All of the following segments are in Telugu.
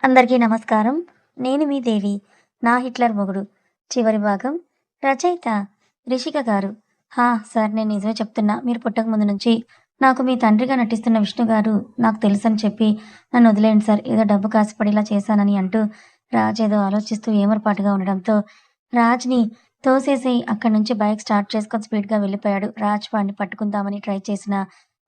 అందరికీ నమస్కారం. నేను మీ దేవి. 'నా హిట్లర్ మొగుడు' చివరి భాగం. రచయిత రిషిక గారు. సార్, నేను నిజమే చెప్తున్నా. మీరు పుట్టక ముందు నుంచి నాకు మీ తండ్రిగా నటిస్తున్న విష్ణు గారు నాకు తెలుసని చెప్పి నన్ను వదిలేయండి సార్. ఏదో డబ్బు కాసిపడి ఇలా చేశానని అంటూ రాజ్ ఏదో ఆలోచిస్తూ ఏమరపాటుగా ఉండడంతో రాజ్‌ని తోసేసి అక్కడి నుంచి బైక్ స్టార్ట్ చేసుకొని స్పీడ్‌గా వెళ్ళిపోయాడు. రాజ్ వాడిని పట్టుకుందామని ట్రై చేసినా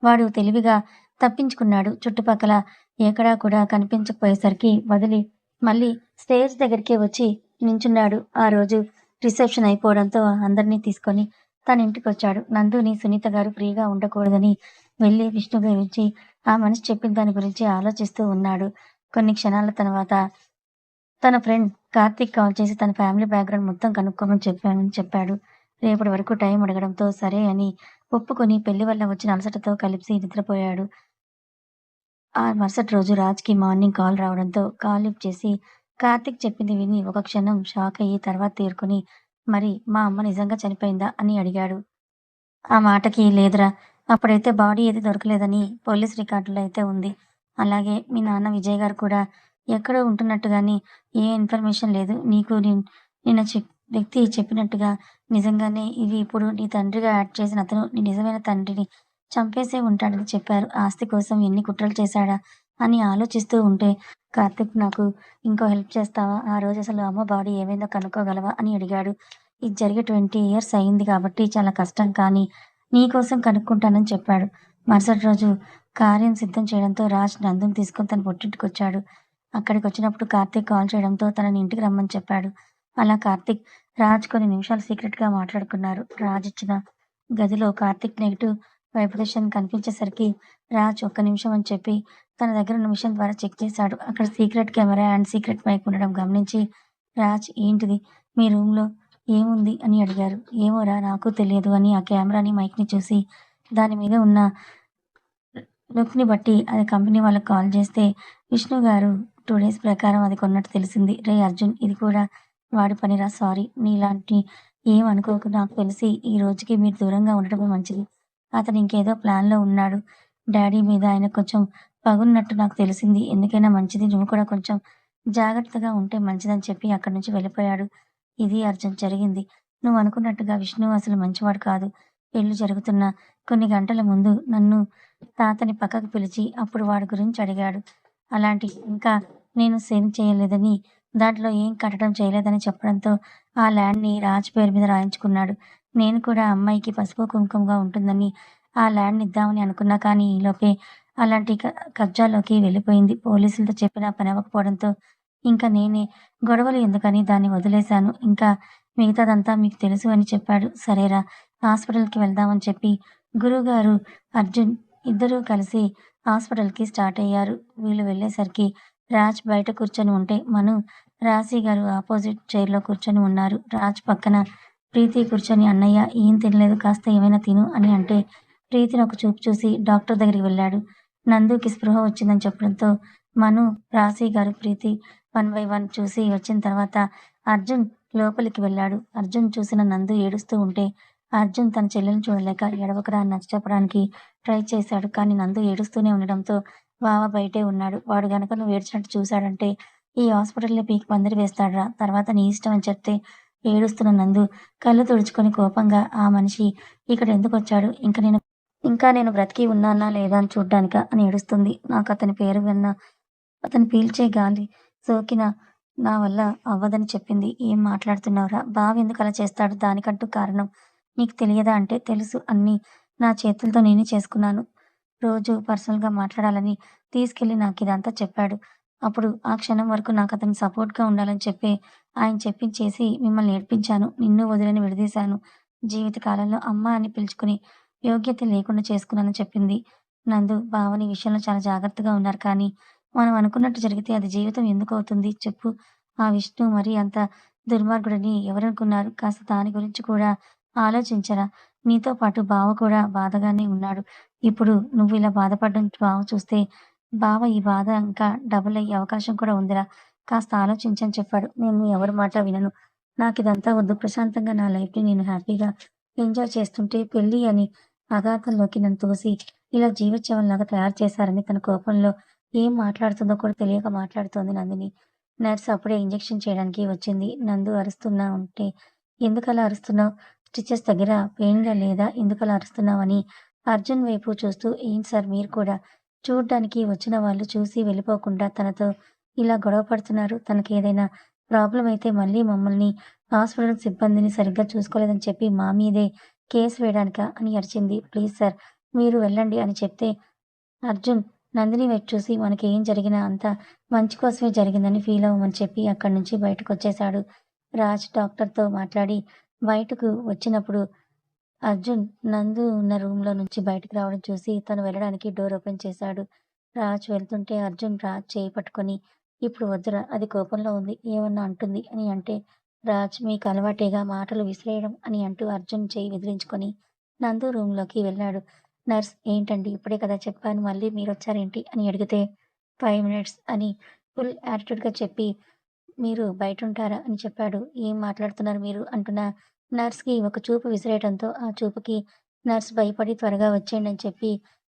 వాడు తెలివిగా తప్పించుకున్నాడు. చుట్టుపక్కల ఎక్కడా కూడా కనిపించకపోయేసరికి వదిలి మళ్ళీ స్టేజ్ దగ్గరికే వచ్చి నించున్నాడు. ఆ రోజు రిసెప్షన్ అయిపోవడంతో అందరినీ తీసుకొని తన ఇంటికొచ్చాడు. నందుని సునీత గారు ఫ్రీగా ఉండకూడదని వెళ్ళి విష్ణు గురించి ఆ మనిషి చెప్పిన దాని గురించి ఆలోచిస్తూ ఉన్నాడు. కొన్ని క్షణాల తర్వాత తన ఫ్రెండ్ కార్తీక్ కాల్ చేసి తన ఫ్యామిలీ బ్యాక్‌గ్రౌండ్ మొత్తం కనుక్కోమని చెప్పాడు. రేపటి వరకు టైం అడగడంతో సరే అని ఒప్పుకొని పెళ్లి వల్ల వచ్చిన అలసటతో కలిసి నిద్రపోయాడు. ఆ మరుసటి రోజు రాజ్‌కి మార్నింగ్ కాల్ రావడంతో కాల్ లిఫ్ట్ చేసి కార్తీక్ చెప్పింది విని ఒక క్షణం షాక్ అయ్యి తర్వాత తేరుకొని, "మరి మా అమ్మ నిజంగా చనిపోయిందా?" అని అడిగాడు. ఆ మాటకి "లేదురా, అప్పుడైతే బాడీ ఏది దొరకలేదని పోలీస్ రికార్డులో అయితే ఉంది. అలాగే మీ నాన్న విజయ్ గారు కూడా ఎక్కడో ఉంటున్నట్టు గాని ఏ ఇన్ఫర్మేషన్ లేదు. నీకు నిన్న వ్యక్తి చెప్పినట్టుగా నిజంగానే ఇవి ఇప్పుడు నీ తండ్రిగా యాక్ట్ చేసిన అతను నీ నిజమైన తండ్రిని చంపేసే ఉంటాడని చెప్పారు. ఆస్తి కోసం ఎన్ని కుట్రలు చేశాడా అని ఆలోచిస్తూ ఉంటే కార్తీక్, నాకు ఇంకో హెల్ప్ చేస్తావా? ఆ రోజు అసలు అమ్మ బాడీ ఏమైందో కనుక్కోగలవా?" అని అడిగాడు. "ఇది జరిగి 20 ఇయర్స్ అయింది కాబట్టి చాలా కష్టం, కానీ నీకోసం కనుక్కుంటానని" చెప్పాడు. మరుసటి రోజు కార్యం సిద్ధం చేయడంతో రాజ్ నందుని తీసుకొని తన పుట్టింటికొచ్చాడు. అక్కడికొచ్చినప్పుడు కార్తీక్ కాల్ చేయడంతో తనని ఇంటికి రమ్మని చెప్పాడు. అలా కార్తీక్, రాజ్ కొన్ని నిమిషాలు సీక్రెట్‌గా మాట్లాడుకున్నారు. రాజ్ ఇచ్చిన గదిలో కార్తీక్ నెగెటివ్ వైబ్రేషన్ కనిపించేసరికి రాజ్ ఒక్క నిమిషం అని చెప్పి తన దగ్గర ఉన్న మిషన్ ద్వారా చెక్ చేశాడు. అక్కడ secret camera and secret mic ఉండడం గమనించి రాజ్, "ఏంటిది? మీ రూమ్‌లో ఏముంది?" అని అడిగారు. "ఏమోరా, నాకు తెలియదు" అని ఆ కెమెరాని, మైక్‌ని చూసి దాని మీద ఉన్న లుక్‌ని బట్టి అది కంపెనీ వాళ్ళకి కాల్ చేస్తే విష్ణు గారు 2 డేస్ ప్రకారం అది కొన్నట్టు తెలిసింది. "రేయ్ అర్జున్, ఇది కూడా వాడి పనిరా. సారీ. నీలాంటి ఏం అనుకోకు. నాకు తెలిసి ఈ రోజుకి మీరు దూరంగా ఉండటమే మంచిది. అతను ఇంకేదో ప్లాన్‌లో ఉన్నాడు. డ్యాడీ మీద ఆయనకు కొంచెం పగున్నట్టు నాకు తెలిసింది. ఎందుకైనా మంచిది నువ్వు కూడా కొంచెం జాగ్రత్తగా ఉంటే మంచిదని" చెప్పి అక్కడి నుంచి వెళ్ళిపోయాడు. ఇది అర్జున్ జరిగింది. నువ్వు అనుకున్నట్టుగా విష్ణు అసలు మంచివాడు కాదు. పెళ్లి జరుగుతున్న కొన్ని గంటల ముందు నన్ను, తాతని పక్కకు పిలిచి అప్పుడు వాడి గురించి అడిగాడు. అలాంటి ఇంకా నేను సైన్ చేయలేదని, దాంట్లో ఏం కట్టడం చేయలేదని చెప్పడంతో ఆ ల్యాండ్‌ని రాజ్ పేరు మీద రాయించుకున్నాడు. నేను కూడా ఆ అమ్మాయికి పసుపు కుంకుమగా ఉంటుందని ఆ ల్యాండ్‌ని ఇద్దామని అనుకున్నా. కానీ ఈలోపే అలాంటి కబ్జాలోకి వెళ్ళిపోయింది. పోలీసులతో చెప్పినా పనవ్వకపోవడంతో ఇంక నేనే గొడవలు ఎందుకని దాన్ని వదిలేశాను. ఇంకా మిగతాదంతా మీకు తెలుసు అని చెప్పాడు. సరేరా, హాస్పిటల్‌కి వెళ్దామని చెప్పి గురువుగారు, అర్జున్ ఇద్దరూ కలిసి హాస్పిటల్‌కి స్టార్ట్ అయ్యారు. వీళ్ళు వెళ్ళేసరికి రాజ్ బయట కూర్చొని ఉంటే మను, రాశి గారు ఆపోజిట్ చైర్‌లో కూర్చొని ఉన్నారు. రాజ్ పక్కన ప్రీతి కూర్చొని, "అన్నయ్య ఏం తినలేదు, కాస్త ఏమైనా తిను" అని అంటే ప్రీతిని ఒక చూపు చూసి డాక్టర్ దగ్గరికి వెళ్ళాడు. నందుకి స్పృహ వచ్చిందని చెప్పడంతో మను, రాశి గారు, ప్రీతి వన్ బై వన్ చూసి వచ్చిన తర్వాత అర్జున్ లోపలికి వెళ్ళాడు. అర్జున్ చూసిన నందు ఏడుస్తూ ఉంటే అర్జున్ తన చెల్లెల్ని చూడలేక "ఏడవకురా" అని నచ్చచెప్పడానికి ట్రై చేశాడు. కానీ నందు ఏడుస్తూనే ఉండడంతో బావ బయటే ఉన్నాడు. వాడు గనక నువ్వు ఏడ్చినట్టు చూశాడంటే ఈ హాస్పిటల్‌ని పీకి పందిరి వేస్తాడురా. తర్వాత నీ ఇష్టం అని చెప్తే ఏడుస్తున్న నందు కళ్ళు తుడుచుకొని కోపంగా, "ఆ మనిషి ఇక్కడెందుకొచ్చాడు? ఇంకా నేను బ్రతికి ఉన్నానా లేదా అని చూడ్డానికా?" అని ఏడుస్తుంది. "నాకతని పేరు విన్నా, అతను పీల్చే గాలి సోకినా నా వల్ల అవ్వదని చెప్పింది." "ఏం మాట్లాడుతున్నావురా? బావ ఎందుకలా చేస్తాడు? దానికంటూ కారణం నీకు తెలియదా?" అంటే, "తెలుసు. అన్నీ నా చేతులతో నేనే చేసుకున్నాను. రోజు పర్సనల్‌గా మాట్లాడాలని తీసుకెళ్ళి నాకిదంతా చెప్పాడు. అప్పుడు ఆ క్షణం వరకు నాకతను సపోర్ట్‌గా ఉండాలని చెప్పి ఆయన చెప్పించేసి మిమ్మల్ని ఏడ్పించాను. నిన్ను వదినని విడదీశాను. జీవితకాలంలో అమ్మ అని పిలుచుకునే యోగ్యత లేకుండా చేసుకున్నానని" చెప్పింది. నందు, బావని విషయంలో చాలా జాగ్రత్తగా ఉన్నారు. కానీ మనం అనుకున్నట్టు జరిగితే అది జీవితం ఎందుకవుతుంది చెప్పు? ఆ విష్ణు మరీ అంత దుర్మార్గుడని ఎవరనుకున్నారు? కాస్త దాని గురించి కూడా ఆలోచించరా? నీతో పాటు బావ కూడా బాధగానే ఉన్నాడు. ఇప్పుడు నువ్విలా బాధపడడం బావ చూస్తే, బావ ఈ బాధ ఇంకా డబుల్ అయ్యే అవకాశం కూడా ఉందిరా. కాస్త ఆలోచించని చెప్పాడు. "నేను ఎవరి మాట వినను. నాకిదంతా వద్దు. ప్రశాంతంగా నా లైఫ్‌ని నేను హ్యాపీగా ఎంజాయ్ చేస్తుంటే పెళ్లి అని అగాధంలోకి నన్ను తోసి ఇలా జీవచ్ఛవంలాగా తయారు చేశారని" తన కోపంలో ఏం మాట్లాడుతుందో కూడా తెలియక మాట్లాడుతోంది నందిని. నర్స్ అప్పుడే ఇంజెక్షన్ చేయడానికి వచ్చింది. నందు అరుస్తున్నా ఉంటే, "ఎందుకలా అరుస్తున్నావు? స్టిచెస్ దగ్గర పెయిన్‌గా లేదా? ఎందుకలా అరుస్తున్నావని?" అర్జున్ వైపు చూస్తూ, "ఏంటి సార్ మీరు కూడా? చూడ్డానికి వచ్చిన వాళ్ళు చూసి వెళ్ళిపోకుండా తనతో ఇలా గొడవ పడుతున్నారు. తనకేదైనా ప్రాబ్లమ్ అయితే మళ్ళీ మమ్మల్ని హాస్పిటల్ సిబ్బందిని సరిగ్గా చూసుకోలేదని చెప్పి మా మీదే కేస్ వేయడానికా?" అని అరిచింది. "ప్లీజ్ సార్ మీరు వెళ్ళండి" అని చెప్తే అర్జున్ నందిని వైపు చూసి మనకేం జరిగినా అంతా మంచి కోసమే జరిగిందని ఫీల్ అవ్వమని చెప్పి అక్కడి నుంచి బయటకొచ్చేశాడు. రాజ్ డాక్టర్‌తో మాట్లాడి బయటకు వచ్చినప్పుడు అర్జున్ నందు ఉన్న రూమ్‌లో నుంచి బయటకు రావడం చూసి తను వెళ్ళడానికి డోర్ ఓపెన్ చేశాడు. రాజ్ వెళ్తుంటే అర్జున్ రాజ్ చేయి పట్టుకొని "ఇప్పుడు వద్దురా అది కోపంలో ఉంది. ఏమన్నా అంటుంది" అని అంటే రాజ్ "మీకు అలవాటేగా మాటలు విసిరేయడం" అని అంటూ అర్జున్ చెయ్యి విదిలించుకొని నందు రూమ్‌లోకి వెళ్ళాడు. నర్స్ "ఏంటండి ఇప్పుడే కదా చెప్పాను మళ్ళీ మీరొచ్చారేంటి?" అని అడిగితే 5 మినిట్స్ అని ఫుల్ యాటిట్యూడ్‌గా చెప్పి "మీరు బయటుంటారా?" అని చెప్పాడు. "ఏం మాట్లాడుతున్నారు మీరు?" అంటున్న నర్స్‌కి ఒక చూపు విసిరేయడంతో ఆ చూపుకి నర్స్ భయపడి త్వరగా వచ్చేయండి అని చెప్పి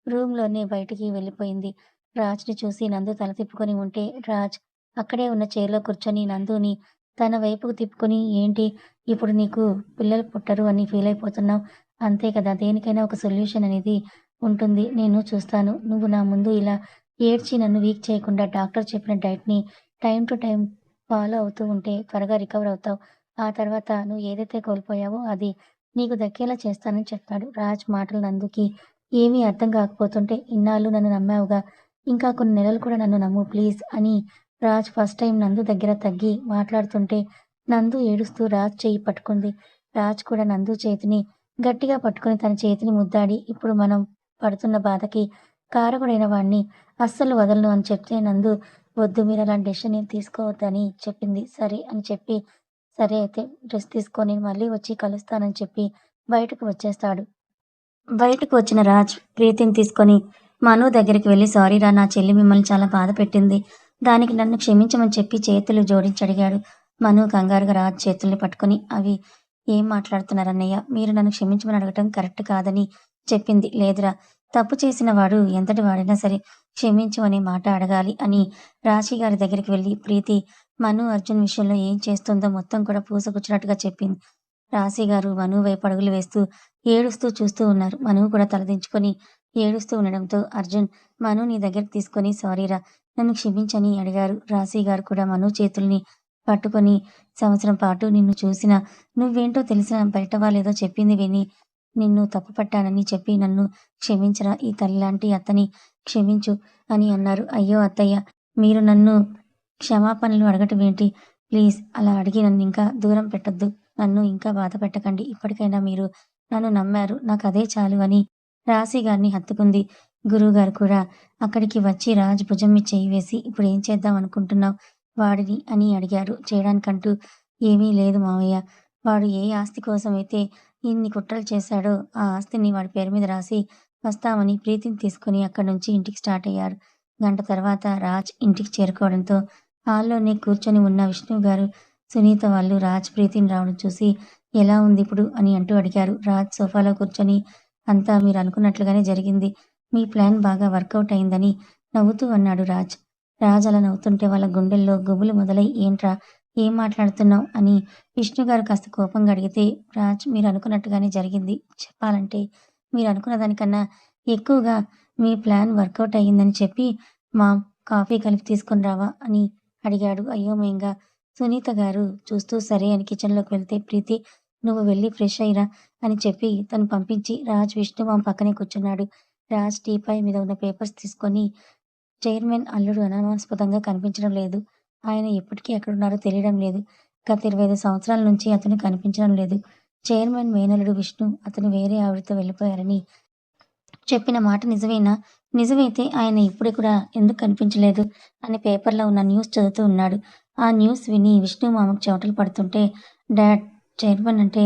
రూమ్‌లోనే బయటికి వెళ్ళిపోయింది. రాజ్‌ని చూసి నందు తల తిప్పుకొని ఉంటే రాజ్ అక్కడే ఉన్న చైర్‌లో కూర్చొని నందుని తన వైపుకు తిప్పుకొని "ఏంటి ఇప్పుడు నీకు పిల్లలు పుట్టరు అని ఫీల్ అయిపోతున్నావు? అంతే కదా! దేనికైనా ఒక సొల్యూషన్ అనేది ఉంటుంది. నేను చూస్తాను. నువ్వు నా ముందు ఇలా ఏడ్చి నన్ను వీక్ చేయకుండా డాక్టర్ చెప్పిన డైట్‌ని టైమ్ టు టైమ్ ఫాలో అవుతూ ఉంటే త్వరగా రికవర్ అవుతావు. ఆ తర్వాత నువ్వు ఏదైతే కోల్పోయావో అది నీకు దక్కేలా చేస్తానని చెప్పాడు. రాజ్ మాటలు నందుకి ఏమీ అర్థం కాకపోతుంటే ఇన్నాళ్ళు నన్ను నమ్మావుగా, ఇంకా కొన్ని నెలలు కూడా నన్ను నమ్ము ప్లీజ్ అని రాజ్ ఫస్ట్ టైమ్ నందు దగ్గర తగ్గి మాట్లాడుతుంటే నందు ఏడుస్తూ రాజ్ చెయ్యి పట్టుకుంది. రాజ్ కూడా నందు చేతిని గట్టిగా పట్టుకొని తన చేతిని ముద్దాడి ఇప్పుడు మనం పడుతున్న బాధకి కారకుడైన వాడిని అస్సలు వదలను అని చెప్తే నందు వద్దు మీరలాంటి డెసిషన్ ఏం తీసుకోవద్దని చెప్పింది. సరే అని చెప్పి, సరే అయితే రెస్ట్ తీసుకో నేను మళ్ళీ వచ్చి కలుస్తానని చెప్పి బయటకు వచ్చేస్తాడు. బయటకు వచ్చిన రాజ్ ప్రీతిని తీసుకొని మను దగ్గరికి వెళ్లి సారీరా నా చెల్లి మిమ్మల్ని చాలా బాధ పెట్టింది. దానికి నన్ను క్షమించమని చెప్పి చేతులు జోడించి అడిగాడు. మను కంగారుగా రాజ్ చేతుల్ని పట్టుకొని అవి ఏం మాట్లాడుతున్నారన్నయ్య? మీరు నన్ను క్షమించమని అడగటం కరెక్ట్ కాదని చెప్పింది. లేదురా తప్పు చేసిన వాడు ఎంతటి వాడైనా సరే క్షమించు అనే మాట అడగాలి అని రాశి గారి దగ్గరికి వెళ్లి ప్రీతి మను అర్జున్ విషయంలో ఏం చేస్తుందో మొత్తం కూడా పూసగుచ్చినట్టుగా చెప్పింది. రాశి గారు మను వైపు అడుగులు వేస్తూ ఏడుస్తూ చూస్తూ ఉన్నారు. మను కూడా తలదించుకొని ఏడుస్తూ ఉండడంతో అర్జున్ మను నీ దగ్గరికి తీసుకొని సారీరా నన్ను క్షమించని అడిగారు. రాశి గారు కూడా మను చేతుల్ని పట్టుకొని సంవత్సరం పాటు నిన్ను చూసినా నువ్వేంటో తెలిసినా బయట వాళ్ళేదో చెప్పింది విని నిన్ను తప్పు పట్టానని చెప్పి నన్ను క్షమించరా ఈ తల్లిలాంటి అత్తని క్షమించు అని అన్నారు. అయ్యో అత్తయ్య మీరు నన్ను క్షమాపణలు అడగటం ఏంటి? ప్లీజ్ అలా అడిగి నన్ను ఇంకా దూరం పెట్టొద్దు. నన్ను ఇంకా బాధ పెట్టకండి. ఇప్పటికైనా మీరు నన్ను నమ్మారు. నాకదే చాలు అని రాశి గారిని హత్తుకుంది. గురువుగారు కూడా అక్కడికి వచ్చి రాజ్ భుజం మీద చెయ్యి వేసి ఇప్పుడేం చేద్దాం అనుకుంటున్నావు వాడిని అని అడిగారు. చేయడానికంటూ ఏమీ లేదు మావయ్య. వాడు ఏ ఆస్తి కోసమైతే ఇన్ని కుట్రలు చేశాడో ఆ ఆస్తిని వాడి పేరు మీద రాసి వస్తామని ప్రీతిని తీసుకొని అక్కడి నుంచి ఇంటికి స్టార్ట్ అయ్యారు. గంట తర్వాత రాజ్ ఇంటికి చేరుకోవడంతో హాల్లోనే కూర్చొని ఉన్న విష్ణు గారు, సునీత వాళ్ళు రాజ్ ప్రీతిని రావడం చూసి ఎలా ఉంది ఇప్పుడు అని అంటూ అడిగారు. రాజ్ సోఫాలో కూర్చొని అంతా మీరు అనుకున్నట్లుగానే జరిగింది. మీ ప్లాన్ బాగా వర్కౌట్ అయిందని నవ్వుతూ అన్నాడు రాజ్. రాజ్ అలా నవ్వుతుంటే వాళ్ళ గుండెల్లో గుబులు మొదలై ఏంట్రా ఏం మాట్లాడుతున్నావు అని విష్ణు గారు కాస్త కోపంగా అడిగితే రాజ్ మీరు అనుకున్నట్టుగానే జరిగింది. చెప్పాలంటే మీరు అనుకున్న దానికన్నా ఎక్కువగా మీ ప్లాన్ వర్కౌట్ అయ్యిందని చెప్పి మామ్ కాఫీ కలిపి తీసుకొని రావా అని అడిగాడు అయోమయంగా. సునీత గారు చూస్తూ సరే అని కిచెన్‌లోకి వెళ్తే ప్రీతి నువ్వు వెళ్లి ఫ్రెష్ అయ్యిరా అని చెప్పి తను పంపించి రాజ్ విష్ణు మామ పక్కనే కూర్చున్నాడు. రాజ్ టీపాయ్ మీద ఉన్న పేపర్స్ తీసుకొని చైర్మన్ అల్లుడు అనుమానాస్పదంగా కనిపించడం లేదు. ఆయన ఎప్పటికీ ఎక్కడున్నారో తెలియడం లేదు. గత 25 సంవత్సరాల నుంచి అతను కనిపించడం లేదు. చైర్మన్ మేనల్లుడు విష్ణు అతను వేరే ఆవిడతో వెళ్ళిపోయారని చెప్పిన మాట నిజమేనా? నిజమైతే ఆయన ఇప్పుడు కూడా ఎందుకు కనిపించలేదు అని పేపర్‌లో ఉన్న న్యూస్ చదువుతూ ఉన్నాడు. ఆ న్యూస్ విని విష్ణు మామకు చెమటలు పడుతుంటే డాడ్ చైర్మన్ అంటే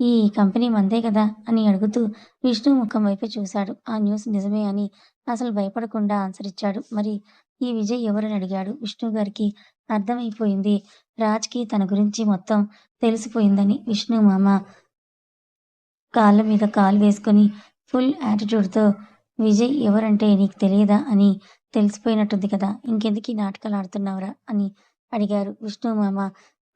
ఈ కంపెనీ మనదే కదా అని అడుగుతూ విష్ణు ముఖం వైపే చూశాడు. ఆ న్యూస్ నిజమే అని అసలు భయపడకుండా ఆన్సర్ ఇచ్చాడు. మరి ఈ విజయ్ ఎవరని అడిగాడు. విష్ణు గారికి అర్థమైపోయింది. రాజ్‌కి తన గురించి మొత్తం తెలిసిపోయిందని. విష్ణు మామ కాళ్ళ మీద కాలు వేసుకొని ఫుల్ యాటిట్యూడ్‌తో విజయ్ ఎవరంటే నీకు తెలియదా అని తెలిసిపోయినట్టుంది కదా! ఇంకెందుకు ఈ నాటకాలు ఆడుతున్నావురా? అని అడిగారు. విష్ణు మామ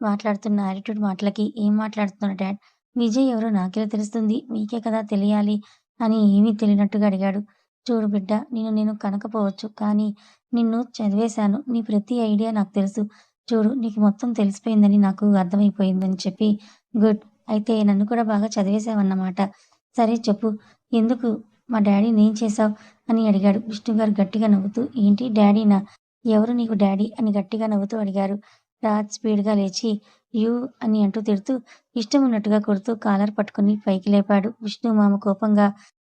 మాట్లాడుతున్న యాటిట్యూడ్ మాటలకి "ఏం మాట్లాడుతున్నావు డాడ్? విజయ్ ఎవరో నాకెలా తెలుస్తుంది? మీకే కదా తెలియాలి" అని ఏమీ తెలియనట్టుగా అడిగాడు. "చూడు బిడ్డ నేను కనకపోవచ్చు. కానీ నిన్ను చదివేశాను. నీ ప్రతి ఐడియా నాకు తెలుసు. చూడు నీకు మొత్తం తెలిసిపోయిందని నాకు అర్థమైపోయిందని" చెప్పి "గుడ్. అయితే నన్ను కూడా బాగా చదివేశావన్నమాట. సరే చెప్పు. ఎందుకు మా డాడీనేం చేశావు?" అని అడిగాడు. విష్ణుగారు గట్టిగా నవ్వుతూ "ఏంటి డాడీనా? ఎవరు నీకు డాడీ?" అని గట్టిగా నవ్వుతూ అడిగారు. రాజ్ స్పీడ్‌గా లేచి యూ అని అంటూ తిడుతూ, ఇష్టమున్నట్టుగా కొడుతూ కాలర్ పట్టుకొని పైకి లేపాడు. విష్ణు మామ కోపంగా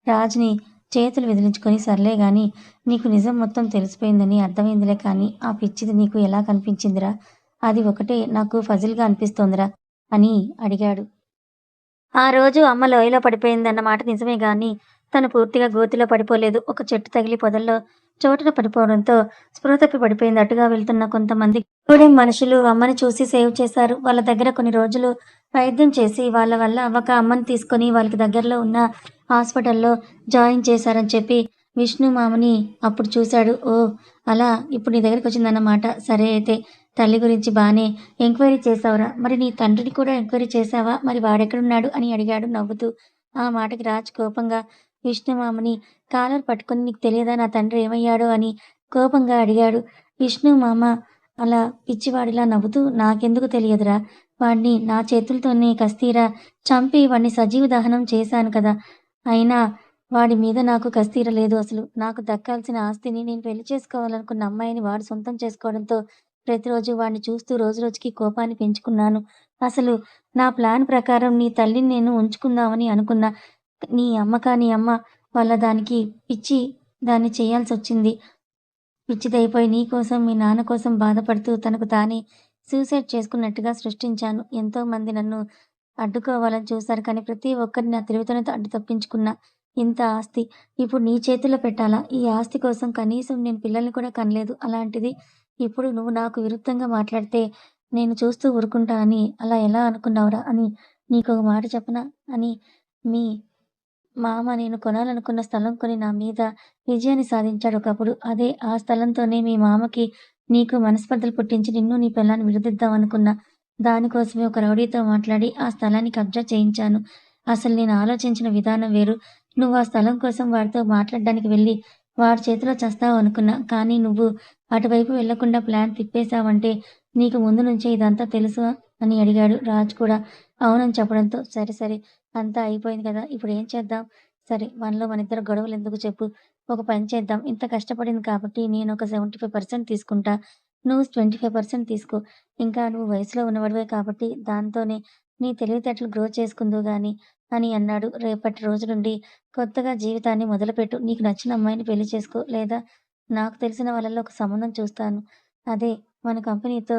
రాజ్‌ని చేతులు విదిలించుకొని సర్లే గానీ నీకు నిజం మొత్తం తెలిసిపోయిందని అర్థమైందిలే కానీ ఆ పిచ్చిది నీకు ఎలా కనిపించిందిరా? అది ఒకటే నాకు పజిల్‌గా అనిపిస్తోందిరా అని అడిగాడు. ఆ రోజు అమ్మ లోయలో పడిపోయిందన్న మాట నిజమే గానీ, తను పూర్తిగా గోతిలో పడిపోలేదు. ఒక చెట్టు తగిలి పొదల్లో చోటున పడిపోవడంతో స్పృహ తప్పి పడిపోయింది. అటుగా వెళ్తున్న కొంతమంది గూడెం మనుషులు అమ్మని చూసి సేవ్ చేశారు. వాళ్ళ దగ్గర కొన్ని రోజులు వైద్యం చేసి వాళ్ళ వల్ల అవ్వక అమ్మని తీసుకొని వాళ్ళకి దగ్గరలో ఉన్న హాస్పిటల్‌లో జాయిన్ చేశారని చెప్పి విష్ణు మామని అప్పుడు చూశాడు. ఓహ్! అలా ఇప్పుడు నీ దగ్గరికొచ్చిందన్నమాట. సరే అయితే తల్లి గురించి బానే ఎంక్వైరీ చేశావురా! మరి నీ తండ్రిని కూడా ఎంక్వైరీ చేశావా? మరి వాడెక్కడున్నాడు? అని అడిగాడు నవ్వుతూ. ఆ మాటకి రాజ్ కోపంగా విష్ణుమామని కాలర్ పట్టుకొని నీకు తెలియదా నా తండ్రి ఏమయ్యాడో అని కోపంగా అడిగాడు. విష్ణుమామ అలా పిచ్చివాడిలా నవ్వుతూ నాకెందుకు తెలియదురా! వాడిని నా చేతులతోనే కస్తీరా చంపి వాడిని సజీవ దహనం చేశాను కదా! అయినా వాడి మీద నాకు కస్తీర లేదు అసలు. నాకు దక్కాల్సిన ఆస్తిని నేను పెళ్లి చేసుకోవాలనుకున్న అమ్మాయిని వాడు సొంతం చేసుకోవడంతో ప్రతిరోజు వాడిని చూస్తూ రోజురోజుకి కోపాన్ని పెంచుకున్నాను. అసలు నా ప్లాన్ ప్రకారం నీ తల్లిని నేను ఉంచుకుందామని అనుకున్నా. నీ అమ్మ వల్ల దానికి పిచ్చి దాన్ని చేయాల్సొచ్చింది. పిచ్చిదైపోయి నీ కోసం, మీ నాన్న కోసం బాధపడుతూ తనకు తానే సూసైడ్ చేసుకున్నట్టుగా సృష్టించాను. ఎంతోమంది నన్ను అడ్డుకోవాలని చూశారు. కానీ ప్రతి ఒక్కరిని నా తెలివితేనలతో అడ్డు తప్పించుకున్నా. ఇంత ఆస్తి ఇప్పుడు నీ చేతుల్లో పెట్టాలా? ఈ ఆస్తి కోసం కనీసం నేను పిల్లల్ని కూడా కనలేదు. అలాంటిది ఇప్పుడు నువ్వు నాకు విరుద్ధంగా మాట్లాడితే నేను చూస్తూ ఊరుకుంటానని అలా ఎలా అనుకున్నావురా? అని నీకొక మాట చెప్పనా? అని మీ మామ నేను కొనాలనుకున్న స్థలం కొని నా మీద విజయాన్ని సాధించాడు ఒకప్పుడు. అదే ఆ స్థలంతోనే మీ మామకి, నీకు మనస్పర్ధలు పుట్టించి నిన్ను, నీ పెళ్ళాన్ని విడదీద్దామనుకున్నా. దానికోసమే ఒక రౌడీతో మాట్లాడి ఆ స్థలాన్ని కబ్జా చేయించాను. అసలు నేను ఆలోచించిన విధానం వేరు. నువ్వు ఆ స్థలం కోసం వాడితో మాట్లాడడానికి వెళ్లి, వాడి చేతిలో చస్తావనుకున్నా. కానీ నువ్వు అటువైపు వెళ్ళకుండా ప్లాన్ తిప్పేశావంటే, నీకు ముందు నుంచే ఇదంతా తెలుసా? అని అడిగాడు. రాజ్ కూడా అవునని చెప్పడంతో, సరే సరే అంతా అయిపోయింది కదా! ఇప్పుడేం చేద్దాం? సరే మనలో మనిద్దరం గొడవలెందుకు చెప్పు. ఒక పని చేద్దాం. ఇంత కష్టపడింది కాబట్టి నేనొక 75% తీసుకుంటా. నువ్వు 25% తీసుకో. ఇంకా నువ్వు వయసులో ఉన్నవాడివే కాబట్టి దాంతోనే నీ తెలివితేటలు గ్రో చేసుకుందువు గాని అని అన్నాడు. రేపటి రోజు నుండి కొత్తగా జీవితాన్ని మొదలుపెట్టు. నీకు నచ్చిన అమ్మాయిని పెళ్లి చేసుకో. లేదా నాకు తెలిసిన వాళ్ళలో ఒక సంబంధం చూస్తాను. అదే మన కంపెనీతో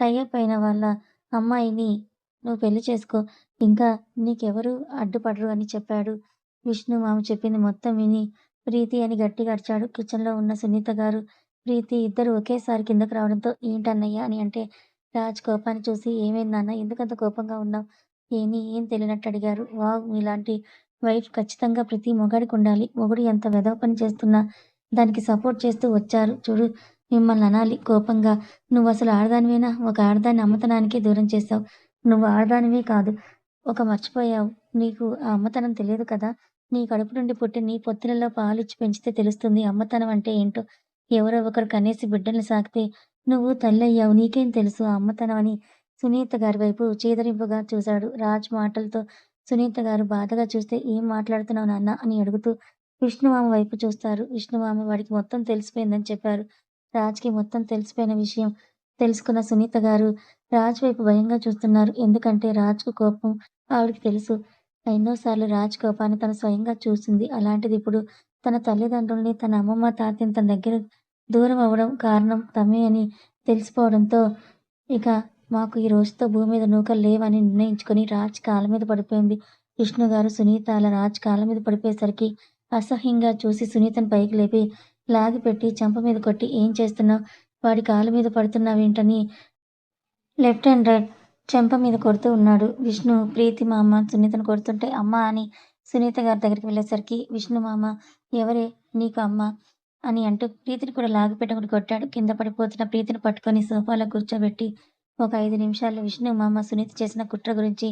టై అప్ అయిన వాళ్ళ అమ్మాయిని నువ్వు పెళ్లి చేసుకో. ఇంకా నీకెవరు అడ్డుపడరు అని చెప్పాడు. విష్ణు మామ చెప్పింది మొత్తం విని ప్రీతి అని గట్టిగా అరిచాడు. కిచెన్‌లో ఉన్న సునీత గారు, ప్రీతి ఇద్దరూ ఒకేసారి కిందకి రావడంతో ఏంటన్నయ్య అని అంటే రాజ్ కోపాన్ని చూసి ఏమైంది నాన్న ఎందుకంత కోపంగా ఉన్నావు? ఏం తెలియనట్టు అడిగారు. వావ్! మీలాంటి వైఫ్ ఖచ్చితంగా ప్రతి మొగాడికుండాలి. మొగుడు ఎంత వెధవ పని చేస్తున్నా దానికి సపోర్ట్ చేస్తూ వచ్చారు చూడు మిమ్మల్ని అనాలి కోపంగా. నువ్వసలు ఆడదానివేనా? ఒక ఆడదాన్ని అమ్మతనానికే దూరం చేశావు. నువ్వు ఆడదానివే కాదు. మర్చిపోయావు. నీకు ఆ అమ్మతనం తెలియదు కదా! నీ కడుపు నుండి పుట్టి నీ పొత్తిళ్లలో పాలిచ్చి పెంచితే తెలుస్తుంది అమ్మతనం అంటే ఏంటో. ఎవరో ఒకరు కనేసి బిడ్డల్ని సాకితే నువ్వు తల్లయ్యావు. నీకేం తెలుసు ఆ అమ్మతనం అని సునీత గారి వైపు చీదరింపుగా చూశాడు. రాజ్ మాటలతో సునీత గారు బాధగా చూస్తే "ఏం మాట్లాడుతున్నావు నాన్న" అని అడుగుతూ విష్ణుమామ వైపు చూస్తారు. విష్ణుమామ వాడికి మొత్తం తెలిసిపోయిందని చెప్పారు. రాజ్‌కి మొత్తం తెలిసిపోయిన విషయం తెలుసుకున్న సునీత గారు రాజ్ వైపు భయంగా చూస్తున్నారు. ఎందుకంటే రాజ్‌కు కోపం ఆవిడకి తెలుసు. ఎన్నో సార్లు రాజ్ కోపాన్ని తను స్వయంగా చూసింది. అలాంటిది ఇప్పుడు తన తల్లిదండ్రుల్ని, తన అమ్మమ్మ, తాతయ్యని తన దగ్గర దూరం అవ్వడం కారణం తమే అని తెలిసిపోవడంతో, ఇక మాకు ఈ రోజుతో భూమి మీద నూకలు లేవని నిర్ణయించుకొని రాజ్ కాళ్ళ మీద పడిపోయింది. విష్ణు గారు, సునీత అలా రాజ్ కాళ్ళ మీద పడిపోయేసరికి అసహ్యంగా చూసి సునీతని పైకి లేపి లాగిపెట్టి చెంప మీద కొట్టి "ఏం చేస్తున్నావు? వాడి కాళ్ళ మీద పడుతున్నావేంటని" లెఫ్ట్ అండ్ రైట్ చెంప మీద కొడుతూ ఉన్నాడు. విష్ణు, ప్రీతి మామ సునీతను కొడుతుంటే అమ్మ అని సునీత గారి దగ్గరికి వెళ్ళేసరికి విష్ణు మామ ఎవరే నీకు అమ్మ? అని అంటూ ప్రీతిని కూడా లాగిపెట్టుకుని కొట్టాడు. కింద పడిపోతున్న ప్రీతిని పట్టుకొని సోఫాలో కూర్చోబెట్టి ఒక 5 నిమిషాల్లో విష్ణు మామ సునీత చేసిన కుట్ర గురించి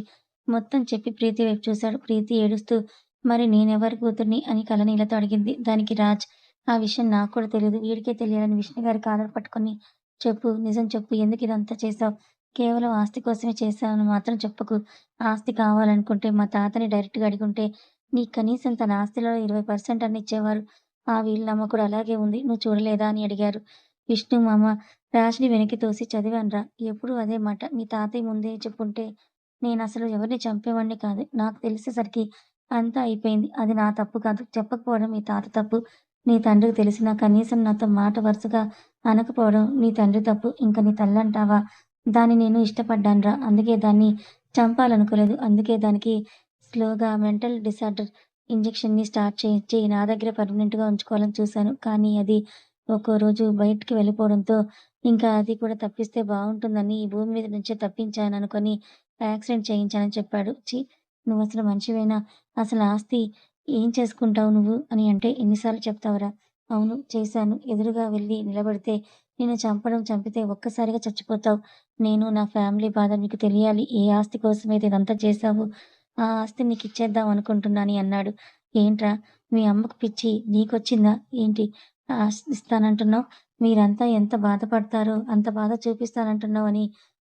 మొత్తం చెప్పి ప్రీతి వైపు చూశాడు. ప్రీతి ఏడుస్తూ మరి నేనెవరి కూతుర్ని అని కళ్ళనీళ్లతో అడిగింది. దానికి రాజ్ ఆ విషయం నాకు కూడా తెలీదు. వీడికే తెలియాలని విష్ణు గారి కాలర్ పట్టుకొని చెప్పు. నిజం చెప్పు. ఎందుకిదంతా చేశావు? కేవలం ఆస్తి కోసమే చేశావని మాత్రం చెప్పకు. ఆస్తి కావాలనుకుంటే మా తాతని డైరెక్ట్‌గా అడిగుంటే నీకు కనీసం తన ఆస్తిలో 20% అన్నా ఇచ్చేవారు. ఆ వీళ్ళ నమ్మకుడు అలాగే ఉంది. నువ్వు చూడలేదా? అని అడిగారు. విష్ణు మామ రాజ్‌ని వెనక్కి తోసి చదివానురా. ఎప్పుడూ అదే మాట. మీ తాతయ్య ముందే చెప్పుంటే నేనసలు ఎవరిని చంపేవాడిని కాదు. నాకు తెలిసేసరికి అంతా అయిపోయింది. అది నా తప్పు కాదు. చెప్పకపోవడం మీ తాత తప్పు. నీ తండ్రికి తెలిసినా కనీసం నాతో మాట వరుసగా అనకపోవడం నీ తండ్రి తప్పు. ఇంక నీ తల్లంటావా? దాన్ని నేను ఇష్టపడ్డానురా. అందుకే దాన్ని చంపాలనుకోలేదు. అందుకే దానికి స్లోగా మెంటల్ డిసార్డర్ ఇంజెక్షన్‌ని స్టార్ట్ చేయించి నా దగ్గరే పర్మనెంట్‌గా ఉంచుకోవాలని చూశాను. కానీ అది ఒక్కో రోజు బయటికి వెళ్ళిపోవడంతో ఇంకా అది కూడా తప్పిస్తే బావుంటుందని ఈ భూమి మీద నుంచే తప్పించాననుకోని యాక్సిడెంట్ చేయించానని చెప్పాడు. ఛీ! నువ్వసలు మనిషివేనా? అసలు ఆస్తి ఏం చేసుకుంటావు నువ్వు? అని అంటే ఎన్ని సార్లు చెప్తావురా? అవును చేశాను. ఎదురుగా వెళ్లి నిలబడితే నిన్ను చంపితే ఒక్కసారిగా చచ్చిపోతావు. నేను నా ఫ్యామిలీ బాధ నీకు తెలియాలి. ఏ ఆస్తి కోసమైతే ఇదంతా చేశావో ఆ ఆస్తి నీకిచ్చేద్దాం అనుకుంటున్నాని అన్నాడు. ఏంట్రా మీ అమ్మకు పిచ్చి నీకొచ్చిందా ఏంటి? ఆస్తి ఇస్తానంటున్నావు? మీరంతా ఎంత బాధపడతారో అంత బాధ చూపిస్తానంటున్నావని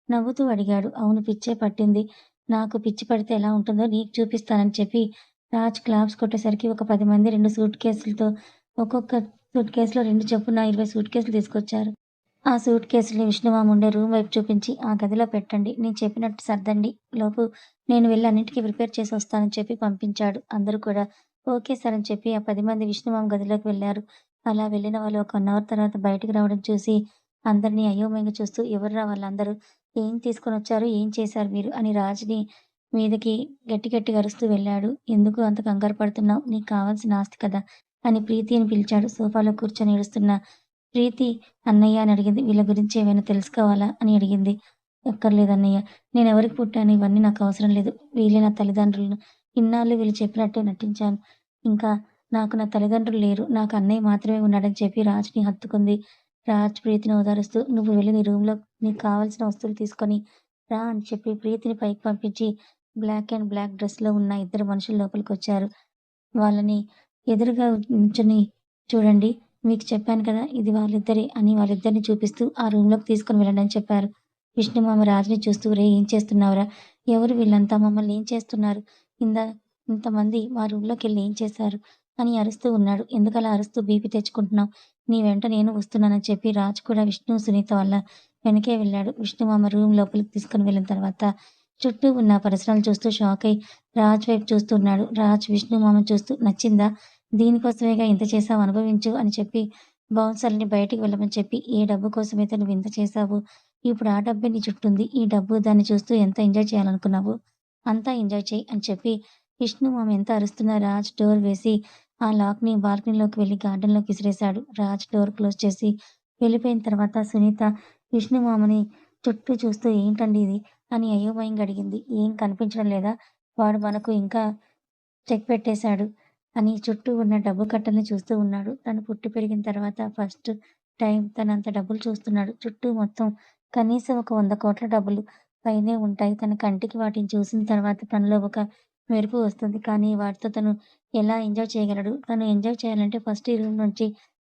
నవ్వుతూ అడిగాడు. అవును పిచ్చే పట్టింది. నాకు పిచ్చి పడితే ఎలా ఉంటుందో నీకు చూపిస్తానని చెప్పి రాజ్ క్లాప్స్ కొట్టేసరికి ఒక 10 మంది 2 సూట్ కేసులతో ఒక్కొక్క సూట్ కేస్‌లో 2 చొప్పున 20 సూట్ కేసులు తీసుకొచ్చారు. ఆ సూట్ కేసుల్ని విష్ణుమామ ఉండే రూమ్ వైపు చూపించి, "ఆ గదిలో పెట్టండి. నేను చెప్పినట్టు సర్దండి. లోపు నేను వెళ్లి అన్నిటికి ప్రిపేర్ చేసి వస్తానని" చెప్పి పంపించాడు. అందరూ కూడా ఓకే సార్ అని చెప్పి ఆ 10 మంది విష్ణుమామ గదిలోకి వెళ్లారు. అలా వెళ్ళిన వాళ్ళు ఒక 1 అవర్ తర్వాత బయటికి రావడం చూసి అందరిని అయోమయంగా చూస్తూ, "ఎవర్రా వాళ్ళందరూ? ఏం తీసుకొనొచ్చారు? ఏం చేశారు మీరు?" అని రాజుని మీదకి గట్టిగా అరుస్తూ వెళ్ళాడు. "ఎందుకు అంత కంగారు పడుతున్నావు? నీకు కావాల్సిన ఆస్తి కదా!" అని ప్రీతి అని పిలిచాడు. సోఫాలో కూర్చొని ఏడుస్తున్న ప్రీతి అన్నయ్య అని అడిగింది. వీళ్ళ గురించి ఏమైనా తెలుసుకోవాలా? అని అడిగింది. అక్కర్లేదన్నయ్య. నేనెవరికి పుట్టాను ఇవన్నీ నాకవసరం లేదు. వీళ్ళే నా తల్లిదండ్రులు. ఇన్నాళ్ళు వీళ్ళు చెప్పినట్టే నటించాను. ఇంకా నాకు నా తల్లిదండ్రులు లేరు. నాకు అన్నయ్య మాత్రమే ఉన్నాడని చెప్పి రాజ్‌ని హత్తుకుంది. రాజ్ ప్రీతిని ఓదారుస్తూ "నువ్వు వెళ్లి నీ రూమ్‌లో నీకు కావాల్సిన వస్తువులు తీసుకొని రా" అని చెప్పి ప్రీతిని పైకి పంపించి బ్లాక్ డ్రెస్‌లో ఉన్న ఇద్దరు మనుషులు లోపలికొచ్చారు. వాళ్ళని ఎదురుగా నుంచొని చూడండి. మీకు చెప్పాను కదా! ఇది వాళ్ళిద్దరే అని వాళ్ళిద్దరిని చూపిస్తూ ఆ రూమ్‌లోకి తీసుకొని వెళ్ళండని చెప్పారు. విష్ణుమామ రాజుని చూస్తూ "రేయ్! ఏం చేస్తున్నావురా? ఎవరు వీళ్ళంతా? మమ్మల్ని ఏం చేస్తున్నారు? ఇందా ఇంతమంది మా రూమ్‌లోకెళ్ళి ఏం చేశారు?" అని అరుస్తూ ఉన్నాడు. "ఎందుకలా అరుస్తూ బీపీ తెచ్చుకుంటున్నావు? నీ వెంట నేను వస్తున్నానని" చెప్పి రాజు కూడా విష్ణు, సునీత వాళ్ళ వెనకే వెళ్ళాడు. విష్ణుమామ రూమ్ లోపలికి తీసుకొని వెళ్ళిన తర్వాత చుట్టూ ఉన్న పరిసరాలు చూస్తూ షాకై రాజ్ వైపు చూస్తూ ఉన్నాడు. రాజ్ విష్ణుమామని చూస్తూ "నచ్చిందా? దీనికోసమేగా ఇంత చేశావు అనుభవించు" అని చెప్పి బౌన్సర్‌లని బయటికి వెళ్ళమని చెప్పి, "ఏ డబ్బు కోసమైతే నువ్వింత చేశావో, ఇప్పుడు ఆ డబ్బే నీ చుట్టుంది. ఈ డబ్బు దాన్ని చూస్తూ ఎంత ఎంజాయ్ చేయాలనుకున్నావో అంతా ఎంజాయ్ చెయి" అని చెప్పి విష్ణుమామ ఎంత అరుస్తున్నా రాజ్ డోర్ వేసి ఆ లాక్‌ని బాల్కనీలోకి వెళ్లి గార్డెన్‌లోకి విసిరేశాడు. రాజ్ డోర్ క్లోజ్ చేసి వెళ్ళిపోయిన తర్వాత సునీత విష్ణుమామని చుట్టూ చూస్తూ "ఏంటండి ఇది?" అని అయోమయంగా అడిగింది. "ఏం కనిపించడం లేదా? వాడు మనకు ఇంకా చెక్ పెట్టేశాడు" అని చుట్టూ ఉన్న డబ్బు కట్టల్ని చూస్తూ ఉన్నాడు. తను పుట్టి పెరిగిన తర్వాత ఫస్ట్ టైమ్ తనంత డబ్బులు చూస్తున్నాడు. చుట్టూ మొత్తం కనీసం ఒక 100,00,00,000 డబ్బులు పైనే ఉంటాయి. తన కంటికి వాటిని చూసిన తర్వాత తనలో ఒక మెరుపు వస్తుంది. కానీ వాటితో తను ఎలా ఎంజాయ్ చేయగలడు? తను ఎంజాయ్ చేయాలంటే ఫస్ట్ ఈ రూమ్ నుంచి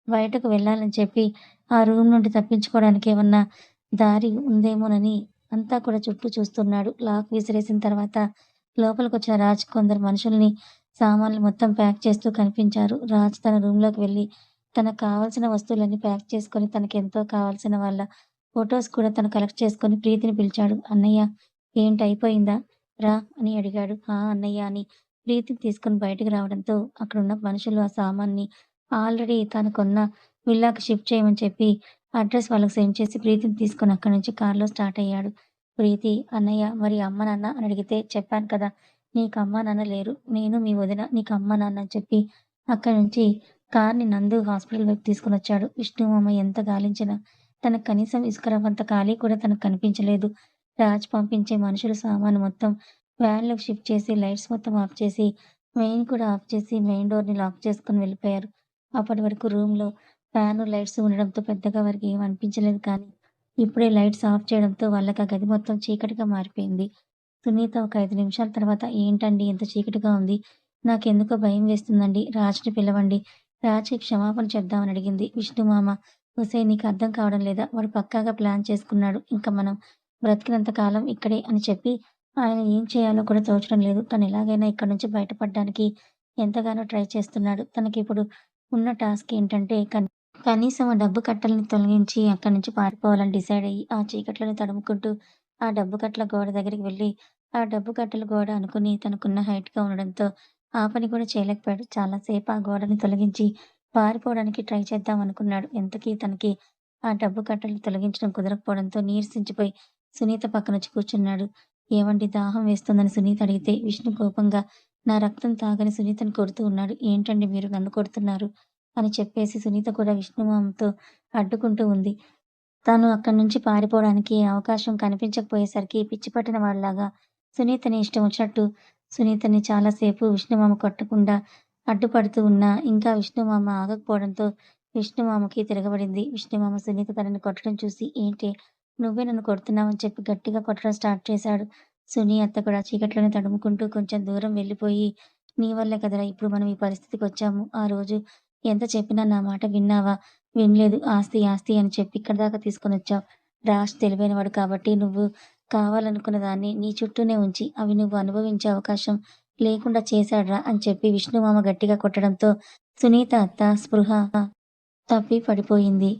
బయటకు వెళ్ళాలని చెప్పి, ఆ రూమ్ నుండి తప్పించుకోవడానికి ఏమన్నా దారి ఉందేమోనని అంతా కూడా చుట్టూ చూస్తున్నాడు. లాక్ విసిరేసిన తర్వాత లోపలికొచ్చిన రాజ్ కొందరు మనుషుల్ని, సామాన్లు మొత్తం ప్యాక్ చేస్తూ కనిపించారు. రాజ్ తన రూమ్‌లోకి వెళ్లి తనకు కావాల్సిన వస్తువులన్నీ ప్యాక్ చేసుకొని తనకెంతో కావాల్సిన వాళ్ళ ఫోటోస్ కూడా తను కలెక్ట్ చేసుకొని ప్రీతిని పిలిచాడు. "అన్నయ్య ఏంటి అయిపోయిందా? రా" అని అడిగాడు. "ఆ! అన్నయ్య" అని ప్రీతిని తీసుకొని బయటికి రావడంతో అక్కడున్న మనుషులు ఆ సామాన్ని ఆల్రెడీ తను కొన్న విల్లాకి షిఫ్ట్ చేయమని చెప్పి అడ్రెస్ వాళ్ళకి సెండ్ చేసి ప్రీతిని తీసుకొని అక్కడి నుంచి కార్‌లో స్టార్ట్ అయ్యాడు. ప్రీతి, "అన్నయ్య మరి అమ్మ, నాన్న" అని అడిగితే చెప్పాను కదా! నీకు అమ్మా, నాన్న లేరు. నేను మీ వదిన నీకు అమ్మ, నాన్న అని చెప్పి అక్కడి నుంచి కార్‌ని నందు హాస్పిటల్ వైపు తీసుకొనొచ్చాడు. విష్ణుమామ ఎంత గాలించినా తనకు కనీసం ఇసుక రవ్వంత ఖాళీ కూడా తనకు కనిపించలేదు. రాజ్ పంపించే మనుషుల సామాను మొత్తం వ్యాన్‌లోకి షిఫ్ట్ చేసి లైట్స్ మొత్తం ఆఫ్ చేసి, మెయిన్ కూడా ఆఫ్ చేసి మెయిన్ డోర్‌ని లాక్ చేసుకొని వెళ్ళిపోయారు. అప్పటి వరకు రూమ్‌లో ఫ్యాను, లైట్స్ ఉండడంతో పెద్దగా వారికి ఏం అనిపించలేదు కానీ, ఇప్పుడే లైట్స్ ఆఫ్ చేయడంతో వాళ్ళకి ఆ గది మొత్తం చీకటిగా మారిపోయింది. సునీత ఒక 5 నిమిషాల తర్వాత ఏంటండి ఇంత చీకటిగా ఉంది? నాకెందుకో భయం వేస్తుందండి. రాజ్‌ని పిలవండి. రాజ్‌కి క్షమాపణ చెప్దామని అడిగింది. విష్ణు మామ ఒసేయ్ నీకు అర్థం కావడం లేదా? వాడు పక్కాగా ప్లాన్ చేసుకున్నాడు. ఇంక మనం బ్రతికినంత కాలం ఇక్కడే అని చెప్పి ఆయన ఏం చేయాలో కూడా తోచడం లేదు. తను ఎలాగైనా ఇక్కడి నుంచి బయటపడడానికి ఎంతగానో ట్రై చేస్తున్నాడు. తనకిప్పుడు ఉన్న టాస్క్ ఏంటంటే కనీసం ఆ డబ్బు కట్టలని తొలగించి అక్కడి నుంచి పారిపోవాలని డిసైడ్ అయ్యి, ఆ చీకట్లోనే తడుముకుంటూ ఆ డబ్బు కట్టల గోడ దగ్గరికి వెళ్లి, ఆ డబ్బు కట్టల గోడ అనుకుని తనకున్న హైట్‌గా ఉండడంతో ఆ పని కూడా చేయలేకపోయాడు. చాలా సేపు ఆ గోడని తొలగించి పారిపోవడానికి ట్రై చేద్దాం అనుకున్నాడు. ఎంతకీ తనకి ఆ డబ్బు కట్టలు తొలగించడం కుదరకపోవడంతో నీరసించిపోయి సునీత పక్కనొచ్చి కూర్చున్నాడు. ఏవండీ దాహం వేస్తోందని సునీత అడిగితే విష్ణు కోపంగా నా రక్తం తాగని సునీతని కొడుతూ ఉన్నాడు. ఏంటండి మీరు నన్ను కొడుతున్నారు? అని చెప్పేసి సునీత కూడా విష్ణుమామతో అడ్డుకుంటూ ఉంది. తను అక్కడి నుంచి పారిపోవడానికి అవకాశం కనిపించకపోయేసరికి పిచ్చి పట్టిన వాడిలాగా సునీతని ఇష్టం వచ్చినట్టు సునీతని చాలా సేపు విష్ణుమామ కొట్టకుండా అడ్డుపడుతూ ఉన్నా ఇంకా విష్ణుమామ ఆగకపోవడంతో విష్ణుమామకి తిరగబడింది. విష్ణుమామ సునీత తనని కొట్టడం చూసి ఏంటే నువ్వే నన్ను కొడుతున్నావని చెప్పి గట్టిగా కొట్టడం స్టార్ట్ చేశాడు. సునీ అత్త కూడా చీకట్లోనే తడుముకుంటూ కొంచెం దూరం వెళ్ళిపోయి నీ వల్లే కదరా ఇప్పుడు మనం ఈ పరిస్థితికొచ్చాము. ఆ రోజు ఎంత చెప్పినా నా మాట విన్నావా? వినలేదు. ఆస్తి, ఆస్తి అని చెప్పి ఇక్కడి దాకా తీసుకొనొచ్చావు. రాజ్ తెలివైనవాడు కాబట్టి నువ్వు కావాలనుకున్న దాన్ని నీ చుట్టూనే ఉంచి, అవి నువ్వు అనుభవించే అవకాశం లేకుండా చేశాడురా అని చెప్పి విష్ణుమామ గట్టిగా కొట్టడంతో సునీత అత్త స్పృహ తప్పి పడిపోయింది.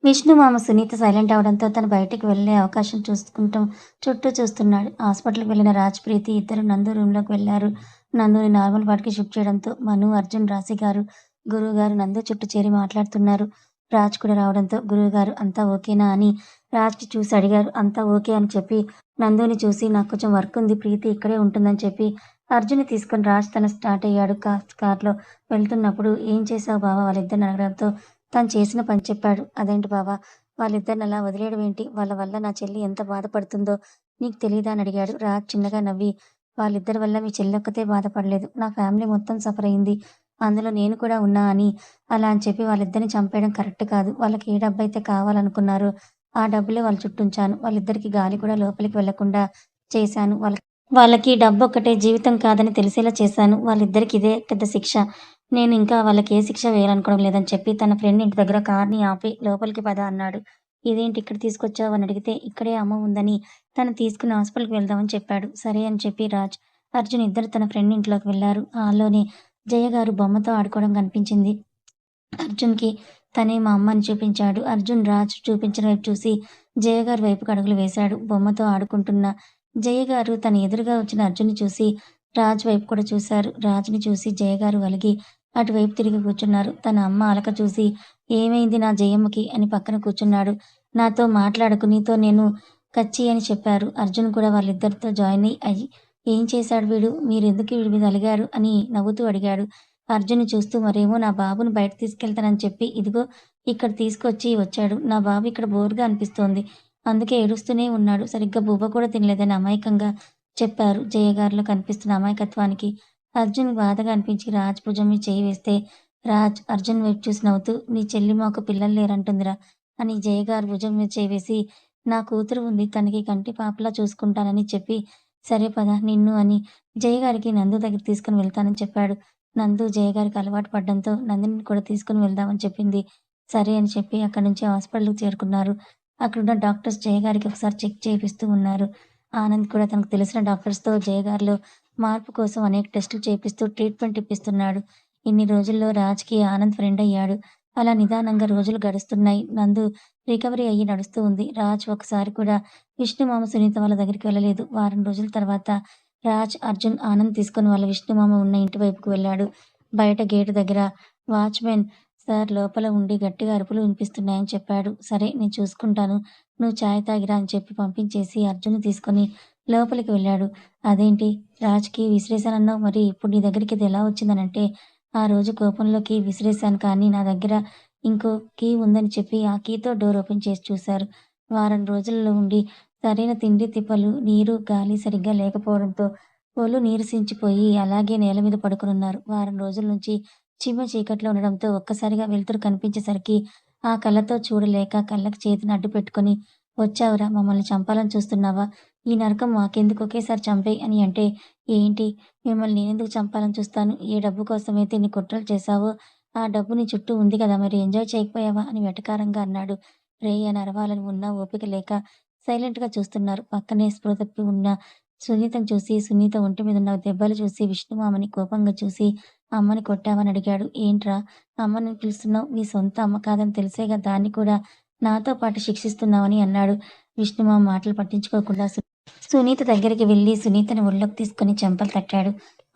విష్ణుమామ సునీత సైలెంట్ అవ్వడంతో తను బయటికి వెళ్ళే అవకాశం చూసుకుంటూ చుట్టూ చూస్తున్నాడు. హాస్పిటల్‌కి వెళ్ళిన రాజ్, ప్రీతి ఇద్దరు నందు రూమ్‌లోకి వెళ్లారు. నందుని నార్మల్ వార్డ్‌కి షిఫ్ట్ చేయడంతో మను, అర్జున్, రాశిగారు, గురువుగారు నందు చుట్టూ చేరి మాట్లాడుతున్నారు. రాజ్ కూడా రావడంతో గురువుగారు అంతా ఓకేనా అని రాజ్‌ని చూసి అడిగారు. అంతా ఓకే అని చెప్పి నందుని చూసి నాకు కొంచెం వర్క్ ఉంది ప్రీతి ఇక్కడే ఉంటుందని చెప్పి అర్జున్‌ని తీసుకొని రాజ్ తను స్టార్ట్ అయ్యాడు. కార్‌లో వెళ్తున్నప్పుడు ఏం చేశావు బావ వాళ్ళిద్దరిని అడగడంతో తను చేసిన పని చెప్పాడు. అదేంటి బావ వాళ్ళిద్దరిని అలా వదిలేయడం ఏంటి? వాళ్ళ వల్ల నా చెల్లి ఎంత బాధపడుతుందో నీకు తెలీదా అని అడిగాడు. రాజ్ చిన్నగా నవ్వి వాళ్ళిద్దరి వల్ల మీ చెల్లొక్కతే బాధపడలేదు. నా ఫ్యామిలీ మొత్తం సఫర్ అయింది. అందులో నేను కూడా ఉన్నా అని అలా అని చెప్పి వాళ్ళిద్దరిని చంపేయడం కరెక్ట్ కాదు. వాళ్ళకి ఏ డబ్బైతే కావాలనుకున్నారో ఆ డబ్బులే వాళ్ళ చుట్టూ ఉంచాను. వాళ్ళిద్దరికీ గాలి కూడా లోపలికి వెళ్ళకుండా చేశాను. వాళ్ళకి డబ్బొక్కటే జీవితం కాదని తెలిసేలా చేశాను. వాళ్ళిద్దరికీ ఇదే పెద్ద శిక్ష. నేను ఇంకా వాళ్ళకి ఏ శిక్ష వేయాలనుకోవడం లేదని చెప్పి తన ఫ్రెండ్ ఇంటి దగ్గర కార్‌ని ఆపి లోపలికి పద అన్నాడు. ఇదేంటి ఇక్కడ తీసుకొచ్చావు అని అడిగితే ఇక్కడే అమ్మ ఉందని తను తీసుకుని హాస్పిటల్‌కి వెళ్దామని చెప్పాడు. సరే అని చెప్పి రాజ్, అర్జున్ ఇద్దరు తన ఫ్రెండ్ ఇంట్లోకి వెళ్లారు. హాల్లోనే జయ గారు బొమ్మతో ఆడుకోవడం కనిపించింది. అర్జున్‌కి తనే మా అమ్మ అని చూపించాడు. అర్జున్ రాజ్ చూపించిన వైపు చూసి జయగారి వైపుకి అడుగులు వేశాడు. బొమ్మతో ఆడుకుంటున్న జయగారు తన ఎదురుగా వచ్చిన అర్జున్‌ని చూసి రాజ్ వైపు కూడా చూశారు. రాజ్‌ని చూసి జయగారు అలిగి అటువైపు తిరిగి కూర్చున్నారు. తన అమ్మ అలక చూసి ఏమైంది నా జయమ్మకి అని పక్కన కూర్చున్నాడు. నాతో మాట్లాడకు నీతో నేను కచ్చి అని చెప్పారు. అర్జున్ కూడా వాళ్ళిద్దరితో జాయిన్ అయ్యి ఏం చేశాడు వీడు? మీరెందుకు వీడి మీద అలిగారు? అని నవ్వుతూ అడిగాడు. అర్జున్‌ని చూస్తూ మరేమో నా బాబుని బయట తీసుకెళ్తానని చెప్పి ఇదిగో ఇక్కడ తీసుకొచ్చి వచ్చాడు. నా బాబు ఇక్కడ బోరుగా అనిపిస్తోంది. అందుకే ఏడుస్తూనే ఉన్నాడు. సరిగ్గా బువ్వ కూడా తినలేదని అమాయకంగా చెప్పారు. జయగారిలో కనిపిస్తున్న అమాయకత్వానికి అర్జున్ బాధగా అనిపించి రాజ్ భుజం మీద చెయ్యి వేస్తే రాజ్ అర్జున్ వైపు చూసి నవ్వుతూ నీ చెల్లిమాకు పిల్లలు లేరంటుందిరా అని జయగారు భుజం మీద చెయ్యి వేసి నా కూతురు ఉంది తనకి కంటి పాపలా చూసుకుంటానని చెప్పి సరే పద నిన్ను అని జయగారికి నందు దగ్గరికి తీసుకుని వెళ్తానని చెప్పాడు. నందు జయగారికి అలవాటు పడడంతో నందినిని కూడా తీసుకొని వెళ్దామని చెప్పింది. సరే అని చెప్పి అక్కడి నుంచి హాస్పిటల్‌కి చేరుకున్నారు. అక్కడున్న డాక్టర్స్ జయగారికి ఒకసారి చెక్ చేపిస్తూ ఉన్నారు. ఆనంద్ కూడా తనకు తెలిసిన డాక్టర్స్‌తో జయగారిలో మార్పు కోసం అనేక టెస్టులు చేపిస్తూ ట్రీట్మెంట్ ఇప్పిస్తున్నాడు. ఇన్ని రోజుల్లో రాజ్‌కి ఆనంద్ ఫ్రెండ్ అయ్యాడు. అలా నిదానంగా రోజులు గడుస్తున్నాయి. నందు రికవరీ అయ్యి నడుస్తూ ఉంది. రాజ్ ఒకసారి కూడా విష్ణుమామ, సునీత వాళ్ళ దగ్గరికి వెళ్ళలేదు. వారం రోజుల తర్వాత రాజ్, అర్జున్, ఆనంద్ తీసుకొని వాళ్ళ విష్ణుమామ ఉన్న ఇంటి వైపుకు వెళ్ళాడు. బయట గేటు దగ్గర వాచ్‌మెన్ సార్ లోపల ఉండి గట్టిగా అరుపులు వినిపిస్తున్నాయని చెప్పాడు. సరే నేను చూసుకుంటాను. నువ్వు చాయ్ తాగిరా అని చెప్పి పంపించేసి అర్జున్‌ని తీసుకొని లోపలికి వెళ్ళాడు. అదేంటి రాజ్‌కి విసిరేసానన్నావు మరి ఇప్పుడు నీ దగ్గరికి ఇది ఎలా వచ్చిందనంటే, ఆ రోజు కోపంలో కీ విసిరేసాను కానీ నా దగ్గర ఇంకో కీ ఉందని చెప్పి ఆ కీతో డోర్ ఓపెన్ చేసి చూశారు. వారం రోజుల్లో ఉండి సరైన తిండి తిప్పలు, నీరు, గాలి సరిగ్గా లేకపోవడంతో ఒళ్ళు నీరసించిపోయి అలాగే నేల మీద పడుకొనున్నారు. వారం రోజుల నుంచి చీకట్లో ఉండడంతో ఒక్కసారిగా వెలుతురు కనిపించేసరికి ఆ కళ్ళతో చూడలేక కళ్ళకి చేతిని అడ్డు పెట్టుకొని, "వచ్చావురా! మమ్మల్ని చంపాలని చూస్తున్నావా? ఈ నరకం మాకెందుకు ఒకేసారి చంపేయ్" అని అంటే, "ఏంటి? మిమ్మల్ని నేనెందుకు చంపాలని చూస్తాను? ఏ డబ్బు కోసమైతే ఇన్ని కుట్రలు చేశావో, ఆ డబ్బు నీ చుట్టూ ఉంది కదా! మరి ఎంజాయ్ చేయకపోయావా?" అని వెటకారంగా అన్నాడు. రేయ్ అని అరవాలని ఉన్నా ఓపిక లేక సైలెంట్‌గా చూస్తున్నారు. పక్కనే స్పృహ తప్పి ఉన్న సునీతని చూసి, సునీత ఒంటి మీదున్న దెబ్బలు చూసి విష్ణుమామని కోపంగా చూసి, "అమ్మని కొట్టావా?" అని అడిగాడు. "ఏంట్రా అమ్మని పిలుస్తున్నావు? మీ సొంత అమ్మ కాదని తెలిసేగా దాన్ని కూడా నాతో పాటు శిక్షిస్తున్నావని" అన్నాడు. విష్ణుమామ మాటలు పట్టించుకోకుండా సునీత దగ్గరికి వెళ్లి సునీతని ఒళ్ళోకి తీసుకొని చెంపలు తట్టాడు.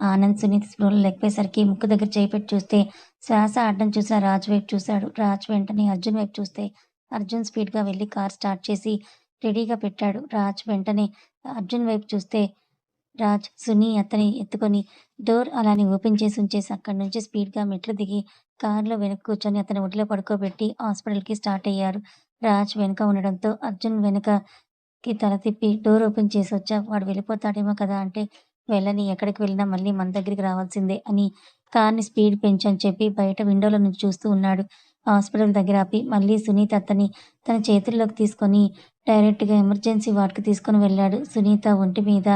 ఆనంద్, సునీత స్పృహలో లేకపోయేసరికి ముక్కు దగ్గర చేయి పెట్టి చూస్తే శ్వాస ఆడడం చూసి రాజు వైపు చూశాడు. రాజు వెంటనే అర్జున్ వైపు చూస్తే అర్జున్ స్పీడ్‌గా వెళ్లి కార్ స్టార్ట్ చేసి రెడీగా పెట్టాడు. రాజ్ వెంటనే అర్జున్ వైపు చూస్తే రాజ్, సునీ అతన్ని ఎత్తుకొని డోర్ అలానే ఓపెన్ చేసి ఉంచేసి అక్కడి నుంచి స్పీడ్‌గా మెట్లు దిగి కారులో వెనక కూర్చొని అతని ఒడిలో పడుకోబెట్టి హాస్పిటల్‌కి స్టార్ట్ అయ్యారు. రాజ్ వెనక ఉండడంతో అర్జున్ వెనకకి తల తిప్పి డోర్ ఓపెన్ చేసొచ్చా వాడు వెళ్ళిపోతాడేమో కదా! అంటే వెళ్ళని ఎక్కడికి వెళ్ళినా మళ్ళీ మన దగ్గరికి రావాల్సిందే అని కార్‌ని స్పీడ్ పెంచని చెప్పి బయట విండోలో నుంచి చూస్తూ ఉన్నాడు. హాస్పిటల్ దగ్గర ఆపి మళ్ళీ సునీత అతన్ని తన చేతుల్లోకి తీసుకొని డైరెక్ట్‌గా ఎమర్జెన్సీ వార్డ్‌కి తీసుకొని వెళ్ళాడు. సునీత ఒంటి మీద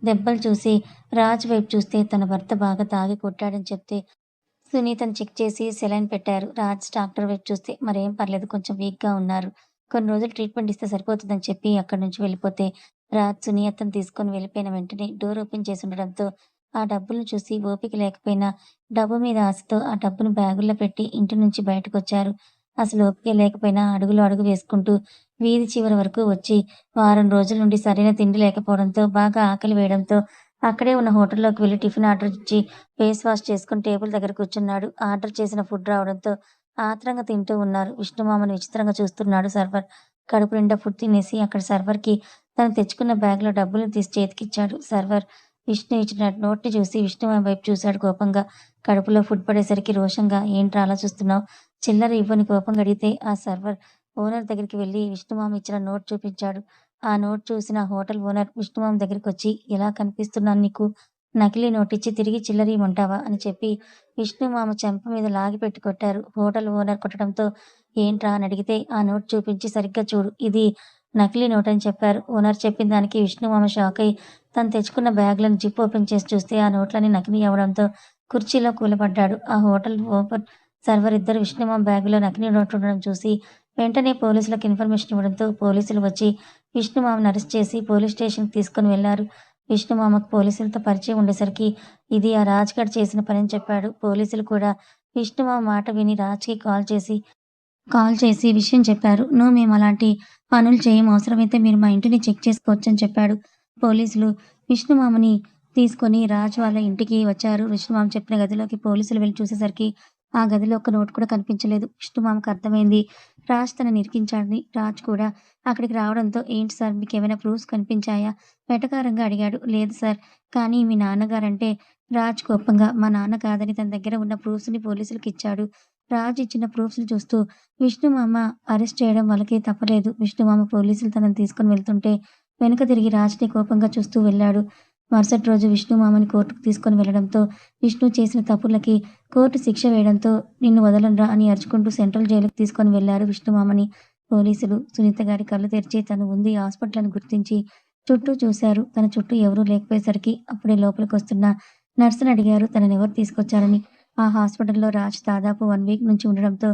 దెబ్బలు చూసి రాజ్ వైపు చూస్తే తన భర్త బాగా తాగి కొట్టాడని చెప్తే సునీతని చెక్ చేసి సెలైన్ పెట్టారు. రాజ్ డాక్టర్ వైపు చూస్తే మరేం పర్లేదు కొంచెం వీక్‌గా ఉన్నారు. కొన్ని రోజులు ట్రీట్మెంట్ ఇస్తే సరిపోతుందని చెప్పి అక్కడి నుంచి వెళ్ళిపోతే రాజ్ సునీతని తీసుకొని వెళ్ళిపోయిన వెంటనే డోర్ ఓపెన్ చేసుండడంతో ఆ డబ్బులను చూసి ఓపిక లేకపోయినా డబ్బు మీద ఆశతో ఆ డబ్బును బ్యాగుల్లో పెట్టి ఇంటి నుంచి బయటకొచ్చారు. అసలు ఓపికే లేకపోయినా అడుగులో అడుగు వేసుకుంటూ వీధి చివరి వరకు వచ్చి వారం రోజుల నుండి సరైన తిండి లేకపోవడంతో బాగా ఆకలి వేయడంతో అక్కడే ఉన్న హోటల్‌లోకి వెళ్లి టిఫిన్ ఆర్డర్ ఇచ్చి ఫేస్ వాష్ చేసుకొని టేబుల్ దగ్గర కూర్చున్నాడు. ఆర్డర్ చేసిన ఫుడ్ రావడంతో ఆత్రంగా తింటూ ఉన్నారు. విష్ణుమామని విచిత్రంగా చూస్తున్నాడు సర్వర్. కడుపు నిండా ఫుడ్ తినేసి అక్కడ సర్వర్‌కి తను తెచ్చుకున్న బ్యాగ్‌లో డబ్బులు తీసి చేతికిచ్చాడు. సర్వర్ విష్ణు ఇచ్చిన నోట్‌ని చూసి విష్ణుమామ వైపు చూశాడు కోపంగా. కడుపులో ఫుడ్ పడేసరికి రోషంగా "ఏంట్రా అలా చూస్తున్నావు? చిల్లర ఇవ్వు" అని కోపంగా అడిగితే ఆ సర్వర్ ఓనర్ దగ్గరికి వెళ్లి విష్ణుమామ ఇచ్చిన నోట్ చూపించాడు. ఆ నోట్ చూసిన హోటల్ ఓనర్ విష్ణుమామ దగ్గరికొచ్చి "ఎలా కనిపిస్తున్నాను నీకు? నకిలీ నోటిచ్చి తిరిగి చిల్లరియ్యమంటావా?" అని చెప్పి విష్ణుమామ చెంప మీద లాగిపెట్టి కొట్టారు. హోటల్ ఓనర్ కొట్టడంతో "ఏంట్రా?" అని అడిగితే ఆ నోట్ చూపించి "సరిగ్గా చూడు ఇది నకిలీ నోట్" అని చెప్పారు. ఓనర్ చెప్పిన దానికి విష్ణుమామ షాకయ్యి తను తెచ్చుకున్న బ్యాగ్‌లను జిప్ ఓపెన్ చేసి చూస్తే ఆ నోట్లన్నీ నకిలీ అవ్వడంతో కుర్చీలో కూలబడ్డాడు. ఆ హోటల్ ఓనర్, సర్వర్ ఇద్దరు విష్ణుమామ బ్యాగులో నకిలీ నోట్ ఉండడం చూసి వెంటనే పోలీసులకు ఇన్ఫర్మేషన్ ఇవ్వడంతో పోలీసులు వచ్చి విష్ణుమామని అరెస్ట్ చేసి పోలీస్ స్టేషన్‌కి తీసుకొని వెళ్లారు. విష్ణుమామకు పోలీసులతో పరిచయం ఉండేసరికి ఇది ఆ రాజ్ గాడు చేసిన పనని చెప్పాడు. పోలీసులు కూడా విష్ణుమామ మాట విని రాజ్‌కి కాల్ చేసి విషయం చెప్పారు. "నో మేమలాంటి పనులు చెయ్యం. అవసరమైతే మీరు మా ఇంటిని చెక్ చేసుకోవచ్చని" చెప్పాడు. పోలీసులు విష్ణుమామని తీసుకొని రాజ్ వాళ్ళ ఇంటికి వచ్చారు. విష్ణుమామ చెప్పిన గదిలోకి పోలీసులు వెళ్లి చూసేసరికి ఆ గదిలో ఒక్క నోట్ కూడా కనిపించలేదు. విష్ణుమామకు అర్థమైంది రాజ్ తనని ఇరికించాడని. రాజ్ కూడా అక్కడికి రావడంతో "ఏంటి సార్ మీకేమైనా ప్రూఫ్స్ కనిపించాయా?" వెటకారంగా అడిగాడు. "లేదు సార్. కానీ మీ నాన్నగారంటే" రాజ్ కోపంగా "మా నాన్న కాదని తన దగ్గర ఉన్న ప్రూఫ్స్‌ని పోలీసులకిచ్చాడు." రాజ్ ఇచ్చిన ప్రూఫ్స్‌ని చూస్తూ విష్ణుమామ అరెస్ట్ చేయడం వాళ్ళకి తప్పలేదు. విష్ణుమామ పోలీసులు తనని తీసుకొని వెళ్తుంటే వెనక తిరిగి రాజ్‌ని కోపంగా చూస్తూ వెళ్ళాడు. మరుసటి రోజు విష్ణుమామని కోర్టుకు తీసుకొని వెళ్లడంతో విష్ణు చేసిన తప్పులకి కోర్టు శిక్ష వేయడంతో "నిన్ను వదలనురా" అని అరుచుకుంటూ సెంట్రల్ జైలుకి తీసుకొని వెళ్లారు విష్ణుమామని. పోలీసులు సునీత గారి కళ్ళు తెరిచి తను ఉంది హాస్పిటల్ అని గుర్తించి చుట్టూ చూశారు. తన చుట్టూ ఎవరూ లేకపోయేసరికి అప్పుడే లోపలికొస్తున్న నర్సుని అడిగారు తననెవరు తీసుకొచ్చారని. ఆ హాస్పిటల్‌లో రాజ్ దాదాపు 1 వీక్ నుంచి ఉండడంతో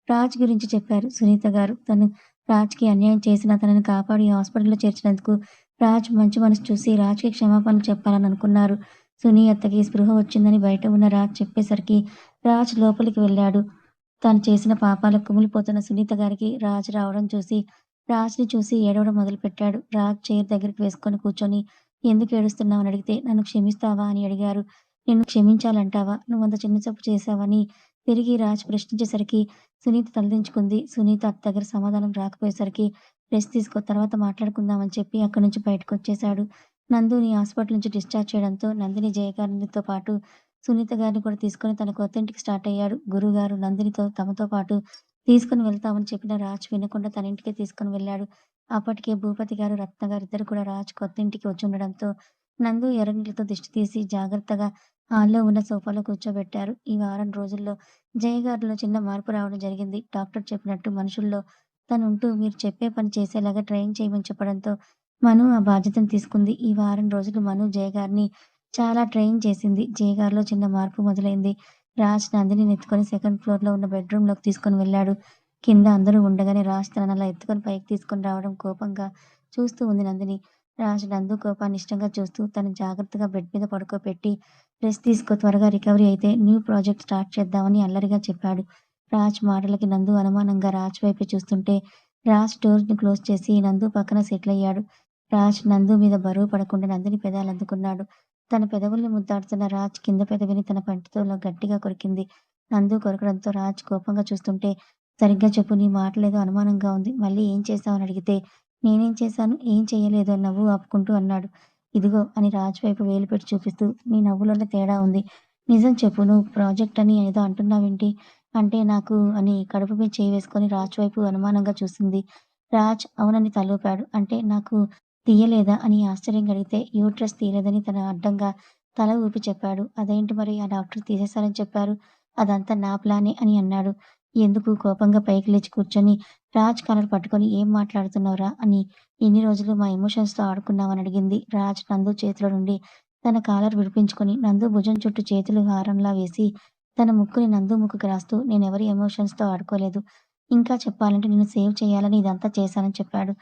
రాజ్ గురించి చెప్పారు సునీత గారు. తను రాజ్‌కి అన్యాయం చేసినా తనని కాపాడి హాస్పిటల్‌లో చేర్చినందుకు రాజ్ మంచి మనసు చూసి రాజ్‌కి క్షమాపణలు చెప్పాలని అనుకున్నారు. సునీ అత్తకి స్పృహ వచ్చిందని బయట ఉన్న రాజ్ చెప్పేసరికి రాజ్ లోపలికి వెళ్ళాడు. తాను చేసిన పాపాలకు కుమిలిపోతున్న సునీత గారికి రాజ్ రావడం చూసి రాజ్‌ని చూసి ఏడవడం మొదలుపెట్టాడు. రాజ్ చైర్ దగ్గరికి వేసుకొని కూర్చొని "ఎందుకు ఏడుస్తున్నావు?" అని అడిగితే "నన్ను క్షమిస్తావా?" అని అడిగారు. "నిన్ను క్షమించాలంటావా? నువ్వంత చిన్న తప్పు చేశావని" తిరిగి రాజ్ ప్రశ్నించేసరికి సునీత తలదించుకుంది. సునీత అత్త దగ్గర సమాధానం రాకపోయేసరికి "రెస్ట్ తీసుకో తర్వాత మాట్లాడుకుందాం" అని చెప్పి అక్కడి నుంచి బయటకొచ్చేశాడు. నందుని హాస్పిటల్ నుంచి డిశ్చార్జ్ చేయడంతో నందిని, జయగారినితో పాటు సునీత గారిని కూడా తీసుకొని తన కొత్త ఇంటికి స్టార్ట్ అయ్యాడు. గురువుగారు నందినితో తమతో పాటు తీసుకొని వెళ్తామని చెప్పిన రాజ్ వినకుండా తన ఇంటికే తీసుకొని వెళ్ళాడు. అప్పటికే భూపతి గారు, రత్న గారు ఇద్దరు కూడా రాజ్ కొత్త ఇంటికి వచ్చుండడంతో నందు ఎర్రనీళ్ళతో దిష్టి తీసి జాగ్రత్తగా హాల్‌లో ఉన్న సోఫాలో కూర్చోబెట్టారు. ఈ వారం రోజుల్లో జయ గారిలో చిన్న మార్పు రావడం జరిగింది. డాక్టర్ చెప్పినట్టు మనుషుల్లో తనుంటూ మీరు చెప్పే పని చేసేలాగా ట్రైన్ చేయమని చెప్పడంతో మను ఆ బాధ్యతను తీసుకుంది. ఈ వారం రోజులు మను జయ గారిని చాలా ట్రైన్ చేసింది. జయ గారిలో చిన్న మార్పు మొదలైంది. రాజ్ నందినిని ఎత్తుకొని సెకండ్ ఫ్లోర్‌లో ఉన్న బెడ్‌రూమ్‌లోకి తీసుకొని వెళ్ళాడు. కింద అందరూ ఉండగానే రాజ్ తనని అలా ఎత్తుకొని పైకి తీసుకొని రావడం కోపంగా చూస్తూ ఉంది నందిని. రాజ్ నందు కోపాన్ని ఇష్టంగా చూస్తూ తను జాగ్రత్తగా బెడ్ మీద పడుకోబెట్టి రెస్ట్ తీసుకో, త్వరగా రికవరీ అయితే న్యూ ప్రాజెక్ట్ స్టార్ట్ చేద్దామని అల్లరిగా చెప్పాడు. రాజ్ మాటలకి నందు అనుమానంగా రాజ్ వైపే చూస్తుంటే రాజ్ డోర్‌ని క్లోజ్ చేసి నందు పక్కన సెటిలయ్యాడు. రాజ్ నందు మీద బరువు పడకుండా నందిని పెదాలందుకున్నాడు. తన పెదవుల్ని ముద్దాడుతున్న రాజ్ కింద పెదవిని తన పంటితో గట్టిగా కొరికింది. నందు కొరకడంతో రాజ్ కోపంగా చూస్తుంటే సరిగ్గా చెప్పు, నీ మాటలేదో అనుమానంగా ఉంది. మళ్ళీ ఏం చేశావని అడిగితే నేనేం చేశాను? ఏం చెయ్యలేదు అని నవ్వు ఆపుకుంటూ అన్నాడు. ఇదిగో అని రాజ్ వైపు వేలు పెట్టి చూపిస్తూ నీ నవ్వులోనే తేడా ఉంది. నిజం చెప్పు, నువ్వు ప్రాజెక్ట్ అని ఏదో అంటున్నావేంటి? అంటే నాకు అని కడుపు మీద చేయి వేసుకొని రాజ్ వైపు అనుమానంగా చూసింది. రాజ్ అవునని తలూపాడు. అంటే నాకు తీయలేదా అని ఆశ్చర్యంగా అడిగితే యూట్రస్ తీయలేదని తన అడ్డంగా తల ఊపి చెప్పాడు. అదేంటి మరి ఆ డాక్టర్ తీసేశారని చెప్పారు. అదంతా నా ప్లానే అని అన్నాడు. ఎందుకు కోపంగా పైకి లేచి కూర్చొని రాజ్ కాలర్ పట్టుకొని ఏం మాట్లాడుతున్నావురా అని ఇన్ని రోజులు మా ఎమోషన్స్‌తో ఆడుకున్నావని అడిగింది. రాజ్ నందు చేతిలో నుండి తన కాలర్ విడిపించుకొని నందు భుజం చుట్టూ చేతులు హారంలా వేసి తన ముక్కుని నందు ముక్కుకి రాస్తూ నేనెవరి ఎమోషన్స్‌తో ఆడుకోలేదు. ఇంకా చెప్పాలంటే నిన్ను సేవ్ చేయాలని ఇదంతా చేశానని చెప్పాడు.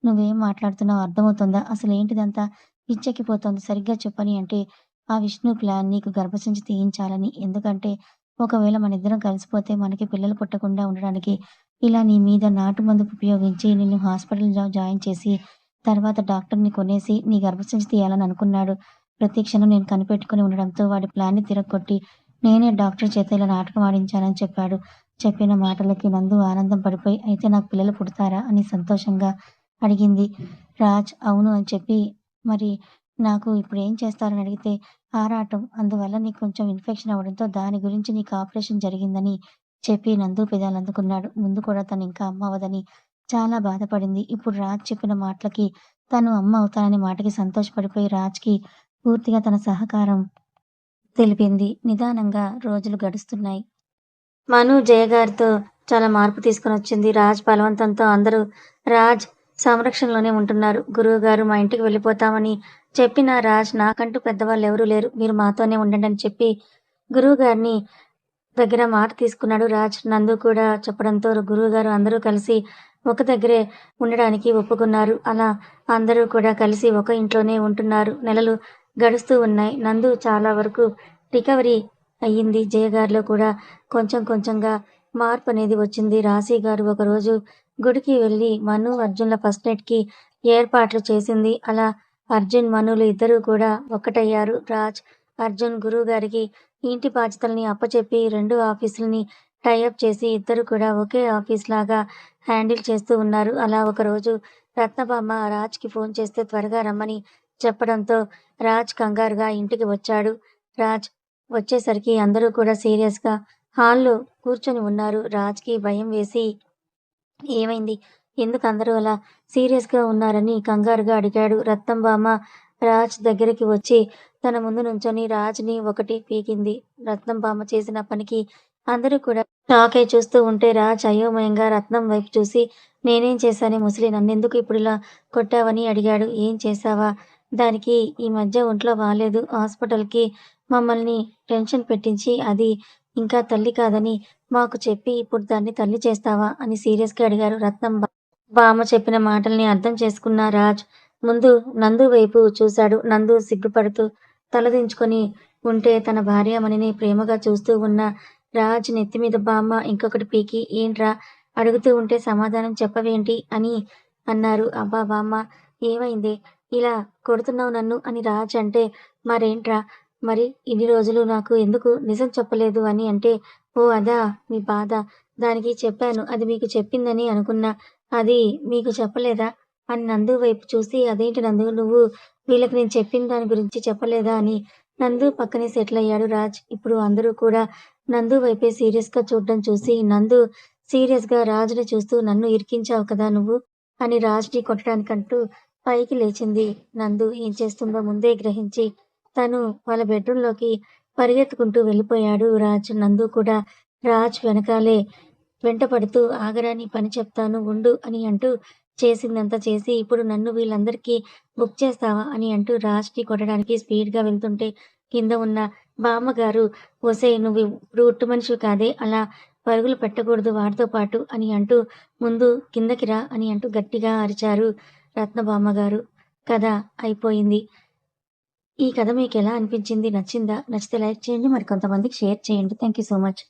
నువ్వేం మాట్లాడుతున్నావో అర్థమవుతోందా? అసలేంటిదంతా? పిచ్చెక్కిపోతోంది. సరిగ్గా చెప్పని అంటే ఆ విష్ణు ప్లాన్ నీకు గర్భసంచి తీయించాలని. ఎందుకంటే ఒకవేళ మనిద్దరం కలిసిపోతే మనకి పిల్లలు పుట్టకుండా ఉండడానికి ఇలా నీ మీద నాటు మందు ఉపయోగించి నిన్ను హాస్పిటల్‌లో జాయిన్ చేసి, తర్వాత డాక్టర్‌ని కొనేసి నీ గర్భసంచి తీయాలని అనుకున్నాడు. ప్రతి క్షణం నేను కనిపెట్టుకొని ఉండడంతో వాడి ప్లాన్‌ని తిరగ్గొట్టి, నేనే డాక్టర్ చేత ఇలా నాటకం ఆడించానని చెప్పాడు. చెప్పిన మాటలకి నందు ఆనందం పడిపోయి, అయితే నాకు పిల్లలు పుడతారా? అని సంతోషంగా అడిగింది. రాజ్ అవును అని చెప్పి, మరి నాకు ఇప్పుడేం చేస్తారని అడిగితే, ఆరాటం. అందువల్ల నీకు కొంచెం ఇన్ఫెక్షన్ అవ్వడంతో దాని గురించి నీకు ఆపరేషన్ జరిగిందని చెప్పి నందు పెదాలందుకున్నాడు. ముందు కూడా తను ఇంకా అమ్మ అవ్వదని చాలా బాధపడింది. ఇప్పుడు రాజ్ చెప్పిన మాటలకి తను అమ్మ అవుతాననే మాటకి సంతోషపడిపోయి రాజ్‌కి పూర్తిగా తన సహకారం తెలిపింది. నిదానంగా రోజులు గడుస్తున్నాయి. మను జయ గారితో చాలా మార్పు తీసుకొనొచ్చింది. రాజ్ బలవంతంతో అందరూ రాజ్ సంరక్షణలోనే ఉంటున్నారు. గురువుగారు మా ఇంటికి వెళ్ళిపోతామని చెప్పినా రాజ్ నాకంటూ పెద్దవాళ్ళెవరూ లేరు. మీరు మాతోనే ఉండండి అని చెప్పి గురువుగారిని దగ్గర మాట తీసుకున్నాడు రాజ్. నందు కూడా చెప్పడంతో గురువుగారు అందరూ కలిసి ఒక దగ్గరే ఉండడానికి ఒప్పుకున్నారు. అలా అందరూ కూడా కలిసి ఒక ఇంట్లోనే ఉంటున్నారు. నెలలు గడుస్తూ ఉన్నాయి. నందు చాలా వరకు రికవరీ అయ్యింది. జయ గారిలో కూడా కొంచెం కొంచెంగా మార్పనేది వచ్చింది. రాశి గారు ఒకరోజు గుడికి వెళ్ళి మను, అర్జున్‌ల ఫస్ట్ నైట్‌కి ఏర్పాట్లు చేసింది. అలా అర్జున్, మనులు ఇద్దరూ కూడా ఒక్కటయ్యారు. రాజ్, అర్జున్ గురువుగారికి ఇంటి బాధ్యతల్ని అప్పచెప్పి 2 ఆఫీసులని టై అప్ చేసి ఇద్దరు కూడా ఒకే ఆఫీస్‌లాగా హ్యాండిల్ చేస్తూ ఉన్నారు. అలా ఒకరోజు రత్నబామ రాజ్‌కి ఫోన్ చేస్తే త్వరగా రమ్మని చెప్పడంతో రాజ్ కంగారుగా ఇంటికి వచ్చాడు. రాజ్ వచ్చేసరికి అందరూ కూడా సీరియస్‌గా హాల్‌లో కూర్చొని ఉన్నారు. రాజ్‌కి భయం వేసి ఏమైంది? ఎందుకు అందరూ అలా సీరియస్‌గా ఉన్నారని కంగారుగా అడిగాడు. రత్నంబామ రాజ్ దగ్గరికి వచ్చి తన ముందు నుంచొని రాజ్‌ని ఒకటి పీకింది. రత్నంబామ చేసిన పనికి అందరూ కూడా షాకై చూస్తూ ఉంటే రాజ్ అయోమయంగా రత్నం వైపు చూసి నేనేం చేశానే ముసలి, నన్నెందుకు ఇప్పుడిలా కొట్టావని అడిగాడు. ఏం చేశావా? దానికి ఈ మధ్య ఒంట్లో బాలేదు. హాస్పిటల్‌కి మమ్మల్ని టెన్షన్ పెట్టించి అది ఇంకా తల్లి కాదని మాకు చెప్పి ఇప్పుడు దాన్ని తల్లి చేస్తావా? అని సీరియస్‌గా అడిగారు రత్నం. బామ్మ చెప్పిన మాటల్ని అర్థం చేసుకున్న రాజ్ ముందు నందు వైపు చూశాడు. నందు సిగ్గుపడుతూ తలదించుకొని ఉంటే తన భార్యామణిని ప్రేమగా చూస్తూ ఉన్న రాజ్ నెత్తి మీద బామ్మ ఇంకొకటి పీకి ఏంట్రా అడుగుతూ ఉంటే సమాధానం చెప్పవేంటి అని అన్నారు. అబ్బా బామ్మ ఏమైందే? ఇలా కొడుతున్నావు నన్ను అని రాజ్ అంటే మరేంట్రా? మరి ఇన్ని రోజులు నాకు ఎందుకు నిజం చెప్పలేదు అని అంటే ఓ అదా మీ బాధ. దానికి చెప్పాను. అది మీకు చెప్పిందని అనుకున్నా. అది మీకు చెప్పలేదా? అని నందు వైపు చూసి అదేంటి నందు నువ్వు వీళ్ళకి నేను చెప్పిన దాని గురించి చెప్పలేదా అని నందు పక్కనే సెటిల్ అయ్యాడు రాజ్. ఇప్పుడు అందరూ కూడా నందు వైపే సీరియస్‌గా చూడడం చూసి నందు సీరియస్‌గా రాజ్‌ని చూస్తూ నన్ను ఇరికించావు కదా నువ్వు అని రాజ్‌ని కొట్టడానికంటూ పైకి లేచింది. నందు ఏం చేస్తుందో ముందే గ్రహించి తను వాళ్ళ బెడ్‌రూమ్‌లోకి పరిగెత్తుకుంటూ వెళ్ళిపోయాడు రాజ్. నందు కూడా రాజ్ వెనకాలే వెంటపడుతూ "ఆగరా నీ పని చెప్తాను ఉండు" అని అంటూ చేసిందంతా చేసి "ఇప్పుడు నన్ను వీళ్ళందరికీ బుక్ చేస్తావా" అని అంటూ రాజ్‌ని కొట్టడానికి స్పీడ్‌గా వెళ్తుంటే కింద ఉన్న బామ్మగారు "ఒసేయ్ నువ్వు ఇప్పుడు ఉట్టు మనిషివి కాదే అలా పరుగులు పెట్టకూడదు వాడితో పాటు" అని అంటూ "ముందు కిందకి రా" అని అంటూ గట్టిగా అరిచారు రత్నబామ్మగారు. కథ అయిపోయింది. ఈ కథ మీకెలా అనిపించింది? నచ్చిందా? నచ్చితే లైక్ చేయండి. మరికొంతమందికి షేర్ చేయండి. Thank you so much.